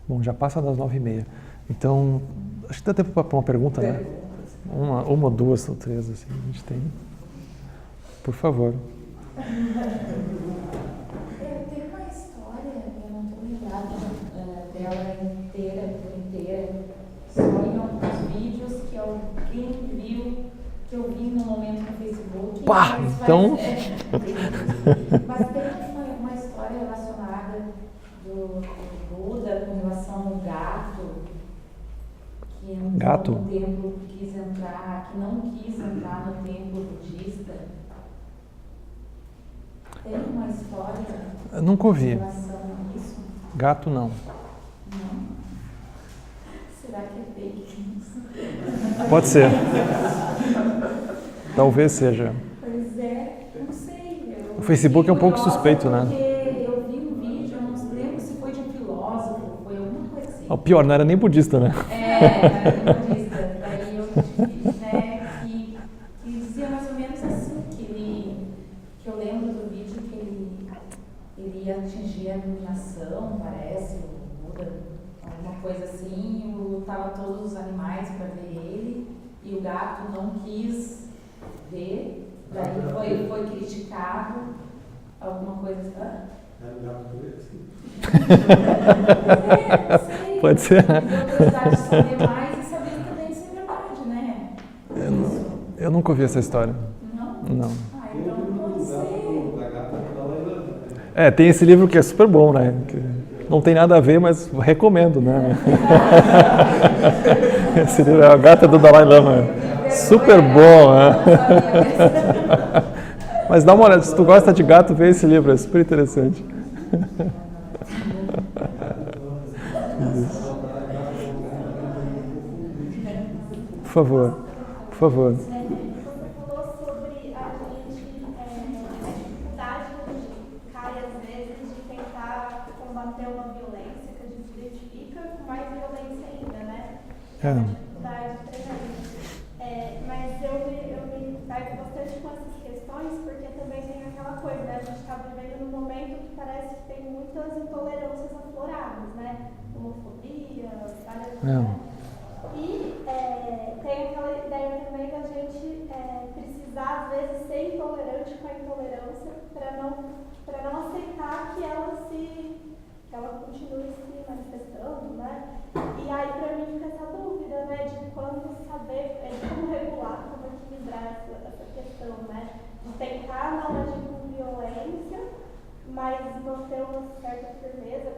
Bom, já passa das 9h30. Então, acho que dá tempo para uma pergunta, né? Uma ou 2 ou 3, assim, a gente tem. Por favor. Tem uma história, eu não estou lembrada dela inteira, só em alguns vídeos que alguém viu, que eu vi no momento no Facebook. Pá, então... Mas tem uma história relacionada do Buda com relação ao gato. Que gato? No templo quis entrar, que não quis entrar no templo budista. Tem uma história eu nunca ouvi. em relação a isso? Gato não. Não? Será que é fake news? Pode ser. Talvez seja. Pois é, não sei. O Facebook é um pouco suspeito, né? Porque eu vi um vídeo, eu não lembro se foi de um filósofo O pior, não era nem budista, né? Não era nem budista. Daí eu tive, né, que dizia mais ou menos assim, que eu lembro do vídeo que ele ia atingir a iluminação, parece, o Buda, alguma coisa assim, tava todos os animais para ver ele, e o gato não quis ver, daí foi criticado, alguma coisa assim. Era o gato preto? Não sei. Pode ser. Eu tenho curiosidade de saber mais e saber que também isso é verdade, né? Eu nunca ouvi essa história. Não? Não. Então pode ser. Da gata do Dalai Lama. Tem esse livro que é super bom, né? Que não tem nada a ver, mas recomendo, né? Esse livro é A Gata do Dalai Lama. Super bom, né? Mas dá uma olhada, se tu gosta de gato, vê esse livro, é super interessante. Por favor, por favor. Você falou sobre a dificuldade que cai às vezes de tentar combater uma violência que a gente identifica com mais violência ainda, né? Uma dificuldade tremenda. Mas eu me pego bastante com essas questões porque também tem aquela coisa, né? A gente está vivendo num momento que parece que tem muitas intolerâncias afloradas, né? Homofobia, várias coisas. E tem aquela ideia também da gente precisar, às vezes, ser intolerante com a intolerância para não aceitar que ela continue se manifestando, né? E aí, para mim, fica essa dúvida, né? De quando saber, de como regular, como equilibrar essa questão, né? De tentar não agir com violência, mas manter uma certa firmeza.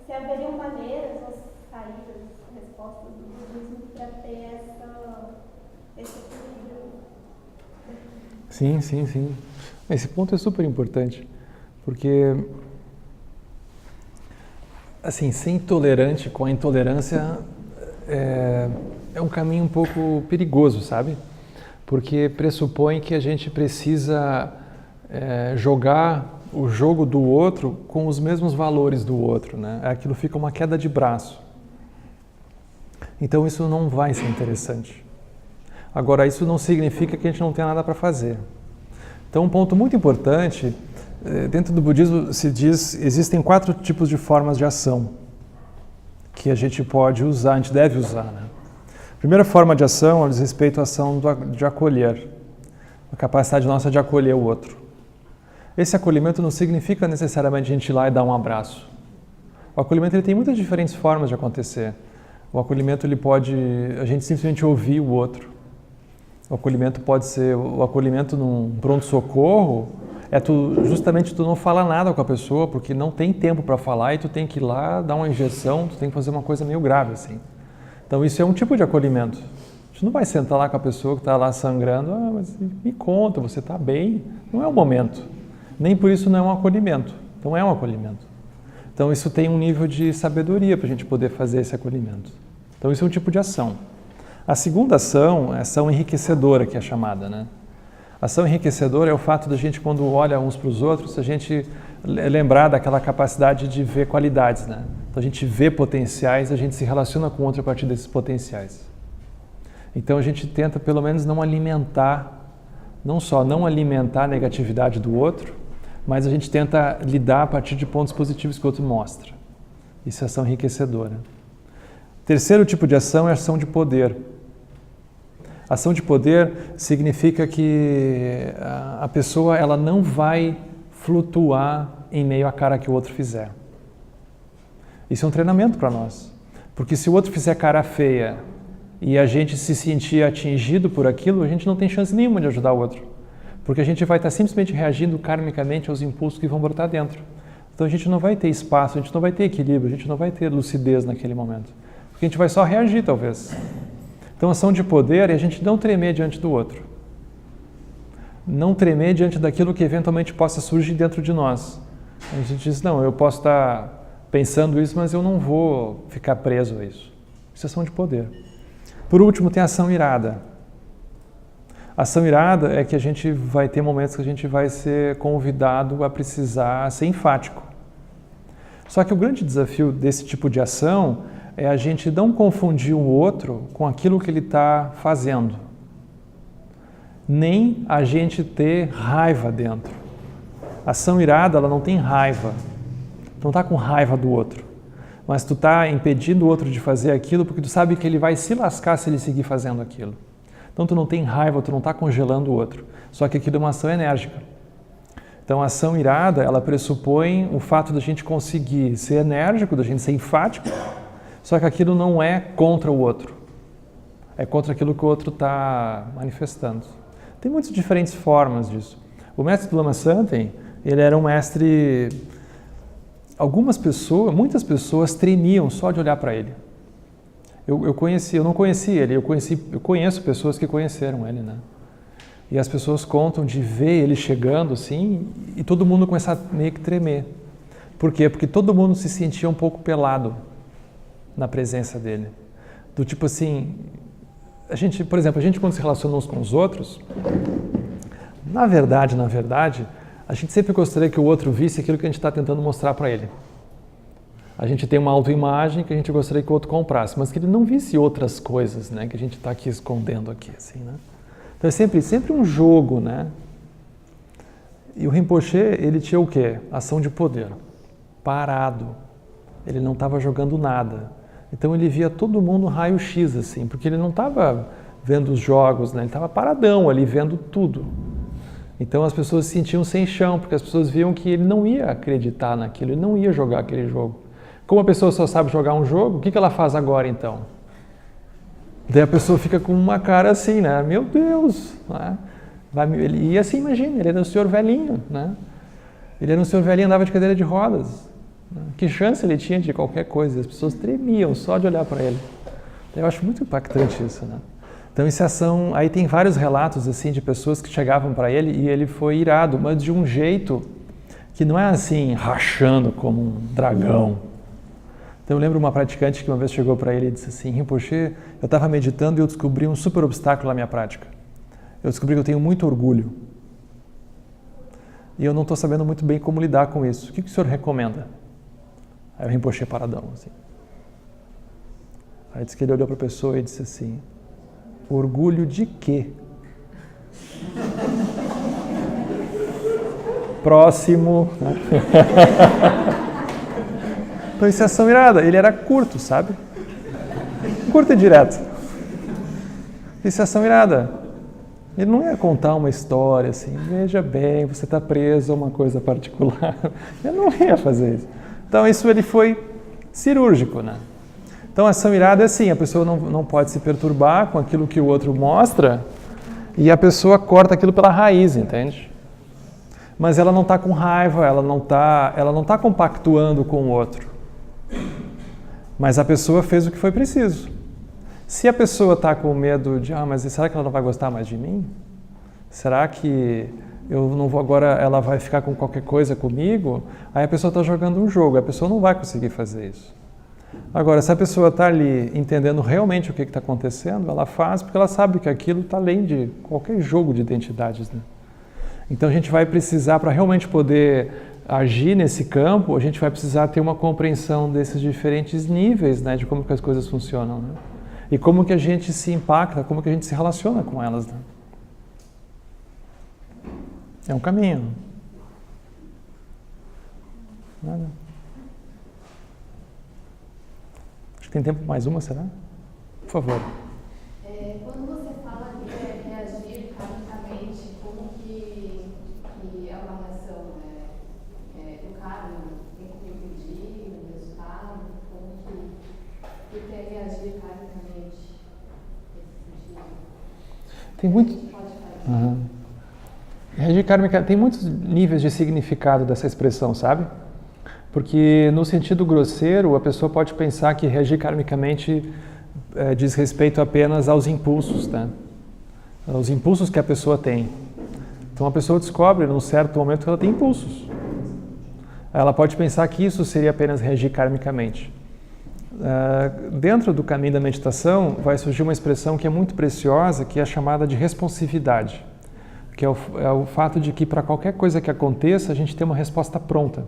Se haveriam maneiras ou saídas, respostas do budismo para ter esse equilíbrio. Sim. Esse ponto é super importante, porque, assim, ser intolerante com a intolerância é um caminho um pouco perigoso, sabe? Porque pressupõe que a gente precisa jogar o jogo do outro com os mesmos valores do outro, né? Aquilo fica uma queda de braço. Então isso não vai ser interessante. Agora, isso não significa que a gente não tem nada para fazer. Então, um ponto muito importante, dentro do budismo se diz, existem 4 tipos de formas de ação que a gente pode usar, a gente deve usar, né? A primeira forma de ação diz respeito à ação de acolher, a capacidade nossa de acolher o outro. Esse acolhimento não significa necessariamente a gente ir lá e dar um abraço. O acolhimento ele tem muitas diferentes formas de acontecer. O acolhimento ele pode a gente simplesmente ouvir o outro. O acolhimento pode ser o acolhimento num pronto-socorro, justamente tu não falar nada com a pessoa porque não tem tempo para falar e tu tem que ir lá dar uma injeção, tu tem que fazer uma coisa meio grave assim. Então isso é um tipo de acolhimento. A gente não vai sentar lá com a pessoa que está lá sangrando, mas me conta, você está bem? Não é o momento. Nem por isso não é um acolhimento. Então é um acolhimento. Então isso tem um nível de sabedoria para a gente poder fazer esse acolhimento. Então isso é um tipo de ação. A segunda ação é a ação enriquecedora, que é chamada, né? A ação enriquecedora é o fato da gente, quando olha uns para os outros, a gente lembrar daquela capacidade de ver qualidades, né? Então a gente vê potenciais, a gente se relaciona com o outro a partir desses potenciais. Então a gente tenta pelo menos não só não alimentar a negatividade do outro, mas a gente tenta lidar a partir de pontos positivos que o outro mostra. Isso é ação enriquecedora. Terceiro tipo de ação é a ação de poder. Ação de poder significa que a pessoa ela não vai flutuar em meio à cara que o outro fizer. Isso é um treinamento para nós. Porque se o outro fizer cara feia e a gente se sentir atingido por aquilo, a gente não tem chance nenhuma de ajudar o outro. Porque a gente vai estar simplesmente reagindo karmicamente aos impulsos que vão brotar dentro. Então a gente não vai ter espaço, a gente não vai ter equilíbrio, a gente não vai ter lucidez naquele momento. Porque a gente vai só reagir, talvez. Então, ação de poder é a gente não tremer diante do outro. Não tremer diante daquilo que eventualmente possa surgir dentro de nós. A gente diz, não, eu posso estar pensando isso, mas eu não vou ficar preso a isso. Isso é ação de poder. Por último, tem a ação irada. A ação irada é que a gente vai ter momentos que a gente vai ser convidado a precisar ser enfático. Só que o grande desafio desse tipo de ação é a gente não confundir o outro com aquilo que ele está fazendo. Nem a gente ter raiva dentro. A ação irada, ela não tem raiva. Tu não está com raiva do outro. Mas tu está impedindo o outro de fazer aquilo porque tu sabe que ele vai se lascar se ele seguir fazendo aquilo. Então tu não tem raiva, tu não está congelando o outro. Só que aquilo é uma ação enérgica. Então a ação irada, ela pressupõe o fato da gente conseguir ser enérgico, da gente ser enfático, só que aquilo não é contra o outro. É contra aquilo que o outro está manifestando. Tem muitas diferentes formas disso. O mestre do Lama Santen, ele era um mestre... muitas pessoas tremiam só de olhar para ele. Eu não conheci ele, eu conheço pessoas que conheceram ele, né? E as pessoas contam de ver ele chegando assim e todo mundo começar a meio que tremer. Por quê? Porque todo mundo se sentia um pouco pelado na presença dele. Do tipo assim, por exemplo, a gente quando se relaciona uns com os outros, na verdade, a gente sempre gostaria que o outro visse aquilo que a gente está tentando mostrar para ele. A gente tem uma autoimagem que a gente gostaria que o outro comprasse, mas que ele não visse outras coisas, né, que a gente está aqui escondendo aqui, assim, né? Então é sempre um jogo, né? E o Rinpoche, ele tinha o quê? Ação de poder. Parado. Ele não estava jogando nada. Então ele via todo mundo raio-x, assim, porque ele não estava vendo os jogos, né? Ele estava paradão ali, vendo tudo. Então as pessoas se sentiam sem chão, porque as pessoas viam que ele não ia acreditar naquilo, ele não ia jogar aquele jogo. Como a pessoa só sabe jogar um jogo, o que ela faz agora então? Daí a pessoa fica com uma cara assim, né? Meu Deus! Né? E assim, imagina, ele era um senhor velhinho, né? Ele era um senhor velhinho, andava de cadeira de rodas. Né? Que chance ele tinha de qualquer coisa? As pessoas tremiam só de olhar para ele. Eu acho muito impactante isso, né? Então, aí tem vários relatos assim de pessoas que chegavam para ele e ele foi irado, mas de um jeito que não é assim, rachando como um dragão. Então, eu lembro uma praticante que uma vez chegou para ele e disse assim, Rinpoche, eu estava meditando e eu descobri um super obstáculo na minha prática. Eu descobri que eu tenho muito orgulho. E eu não estou sabendo muito bem como lidar com isso. O que o senhor recomenda? Aí o Rinpoche paradão, assim. Aí disse que ele olhou para a pessoa e disse assim, orgulho de quê? Próximo. Então isso é ação irada. Ele era curto, sabe? Curto e direto. Isso é ação irada. Ele não ia contar uma história assim, veja bem, você está preso a uma coisa particular. Ele não ia fazer isso. Então isso ele foi cirúrgico, né? Então a ação irada é assim, a pessoa não pode se perturbar com aquilo que o outro mostra e a pessoa corta aquilo pela raiz, entende? Mas ela não está com raiva, ela não tá compactuando com o outro. Mas a pessoa fez o que foi preciso. Se a pessoa está com medo de, mas será que ela não vai gostar mais de mim? Será que eu não vou agora, ela vai ficar com qualquer coisa comigo? Aí a pessoa está jogando um jogo, a pessoa não vai conseguir fazer isso. Agora, se a pessoa está ali entendendo realmente o que está acontecendo, ela faz porque ela sabe que aquilo está além de qualquer jogo de identidades, né? Então a gente vai precisar, para realmente poder agir nesse campo, a gente vai precisar ter uma compreensão desses diferentes níveis, né, de como que as coisas funcionam, né? E como que a gente se impacta, como que a gente se relaciona com elas, né? É um caminho. Nada. Acho que tem tempo para mais uma, será? Por favor. Quando você fala de reagir karmicamente, como que é uma reação? O karma tem como impedir o resultado? Como que é reagir karmicamente? Tem muito. Reagir karmicamente, tem muitos níveis de significado dessa expressão, sabe? Porque no sentido grosseiro, a pessoa pode pensar que reagir karmicamente diz respeito apenas aos impulsos, né? Aos impulsos que a pessoa tem. Então a pessoa descobre num certo momento que ela tem impulsos. Ela pode pensar que isso seria apenas reagir karmicamente. Dentro do caminho da meditação vai surgir uma expressão que é muito preciosa, que é chamada de responsividade, que é o fato de que para qualquer coisa que aconteça, a gente tem uma resposta pronta.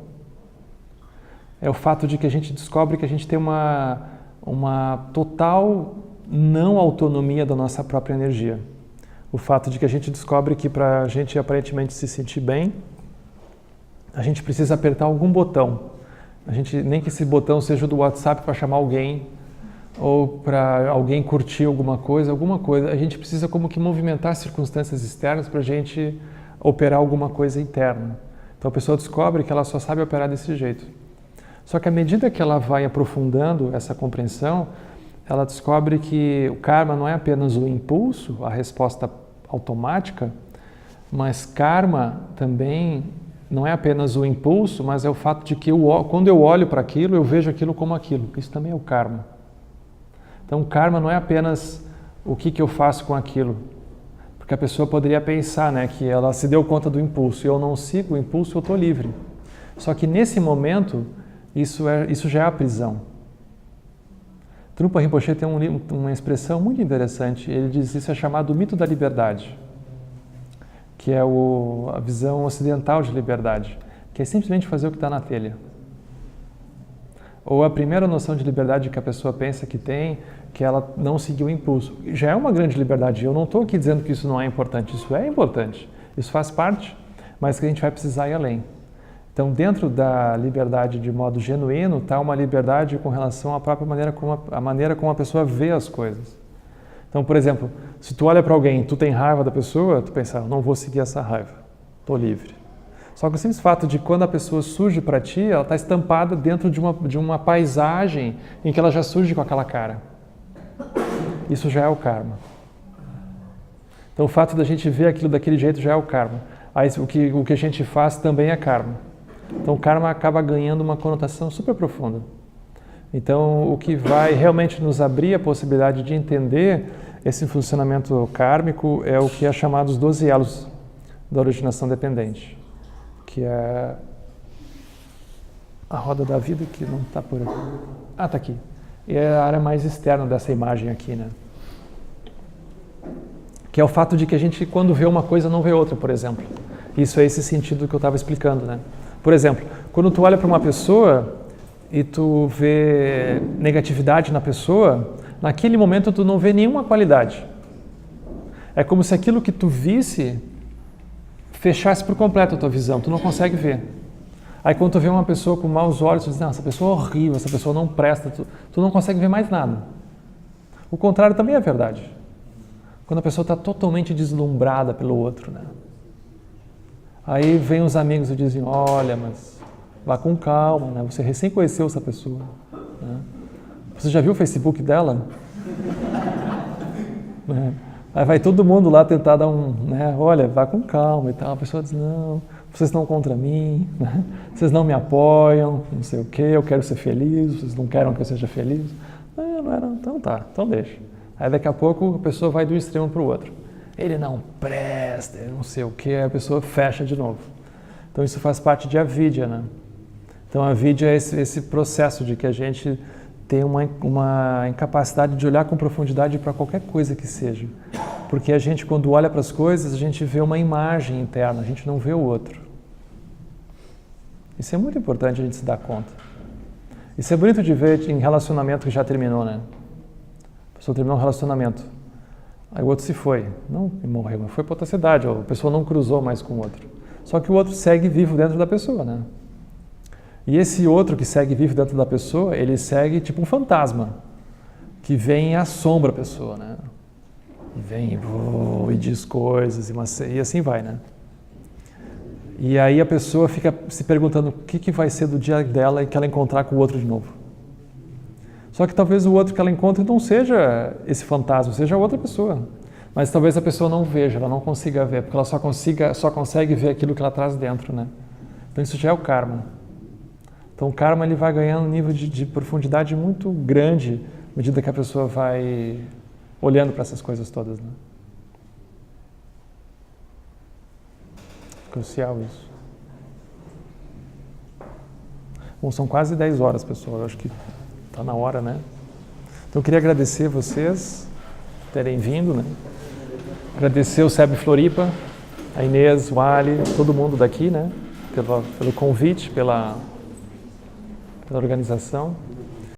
É o fato de que a gente descobre que a gente tem uma uma total não autonomia da nossa própria energia. O fato de que a gente descobre que para a gente aparentemente se sentir bem, a gente precisa apertar algum botão. Nem que esse botão seja do WhatsApp para chamar alguém, ou para alguém curtir alguma coisa, a gente precisa como que movimentar circunstâncias externas para a gente operar alguma coisa interna. Então a pessoa descobre que ela só sabe operar desse jeito. Só que à medida que ela vai aprofundando essa compreensão, ela descobre que o karma não é apenas o impulso, a resposta automática, mas karma também não é apenas o impulso, mas é o fato de que quando eu olho para aquilo, eu vejo aquilo como aquilo. Isso também é o karma. Então, o karma não é apenas o que eu faço com aquilo. Porque a pessoa poderia pensar, né, que ela se deu conta do impulso e eu não sigo o impulso, eu estou livre. Só que nesse momento, isso já é a prisão. Trungpa Rinpoche tem uma expressão muito interessante. Ele diz isso é chamado mito da liberdade, que é a visão ocidental de liberdade, que é simplesmente fazer o que está na telha. Ou a primeira noção de liberdade que a pessoa pensa que tem, que ela não seguiu o impulso. Já é uma grande liberdade. Eu não estou aqui dizendo que isso não é importante. Isso é importante. Isso faz parte, mas que a gente vai precisar ir além. Então, dentro da liberdade de modo genuíno, está uma liberdade com relação à própria maneira como a pessoa vê as coisas. Então, por exemplo, se tu olha para alguém e tu tem raiva da pessoa, tu pensa, não vou seguir essa raiva, estou livre. Só que o simples fato de quando a pessoa surge para ti, ela está estampada dentro de uma paisagem em que ela já surge com aquela cara. Isso já é o karma. Então o fato da gente ver aquilo daquele jeito já é o karma. Aí o que a gente faz também é karma. Então o karma acaba ganhando uma conotação super profunda. Então o que vai realmente nos abrir a possibilidade de entender esse funcionamento kármico é o que é chamado os 12 elos da originação dependente, que é a roda da vida, que não está por aqui. Ah, está aqui. E é a área mais externa dessa imagem aqui, né? Que é o fato de que a gente, quando vê uma coisa, não vê outra, por exemplo. Isso é esse sentido que eu estava explicando, né? Por exemplo, quando tu olha para uma pessoa e tu vê negatividade na pessoa, naquele momento tu não vê nenhuma qualidade. É como se aquilo que tu visse fechasse por completo a tua visão, tu não consegue ver. Aí quando tu vê uma pessoa com maus olhos, tu diz, não, essa pessoa é horrível, essa pessoa não presta, tu não consegue ver mais nada. O contrário também é verdade. Quando a pessoa está totalmente deslumbrada pelo outro, né? Aí vem os amigos e dizem, olha, mas vá com calma, né? Você recém conheceu essa pessoa, né? Você já viu o Facebook dela? Né? Aí vai todo mundo lá tentar dar né? Olha, vá com calma e tal. A pessoa diz, não, vocês estão contra mim, né? Vocês não me apoiam, não sei o quê, eu quero ser feliz, vocês não querem que eu seja feliz. Não era, então tá, então deixa. Aí daqui a pouco a pessoa vai do extremo para o outro. Ele não presta, não sei o quê, a pessoa fecha de novo. Então isso faz parte de avidya, né? Então a avidya é esse processo de que a gente tem uma incapacidade de olhar com profundidade para qualquer coisa que seja. Porque a gente, quando olha para as coisas, a gente vê uma imagem interna, a gente não vê o outro. Isso é muito importante a gente se dar conta. Isso é bonito de ver em relacionamento que já terminou, né? A pessoa terminou um relacionamento, aí o outro se foi, não morreu, mas foi para outra cidade, ou a pessoa não cruzou mais com o outro. Só que o outro segue vivo dentro da pessoa, né? E esse outro que segue vivo dentro da pessoa, ele segue tipo um fantasma, que vem e assombra a pessoa, né? E vem e diz coisas, e assim vai, né? E aí a pessoa fica se perguntando o que vai ser do dia dela e que ela encontrar com o outro de novo. Só que talvez o outro que ela encontre não seja esse fantasma, seja outra pessoa. Mas talvez a pessoa não veja, ela não consiga ver, porque ela só consegue ver aquilo que ela traz dentro, né? Então isso já é o karma. Então o karma ele vai ganhando um nível de profundidade muito grande à medida que a pessoa vai olhando para essas coisas todas, né? Crucial isso. Bom, são quase 10 horas, pessoal. Eu acho que está na hora, né? Então eu queria agradecer vocês terem vindo, né? Agradecer o SEB Floripa, a Inês, o Ali, todo mundo daqui, né? Pelo convite, pela organização.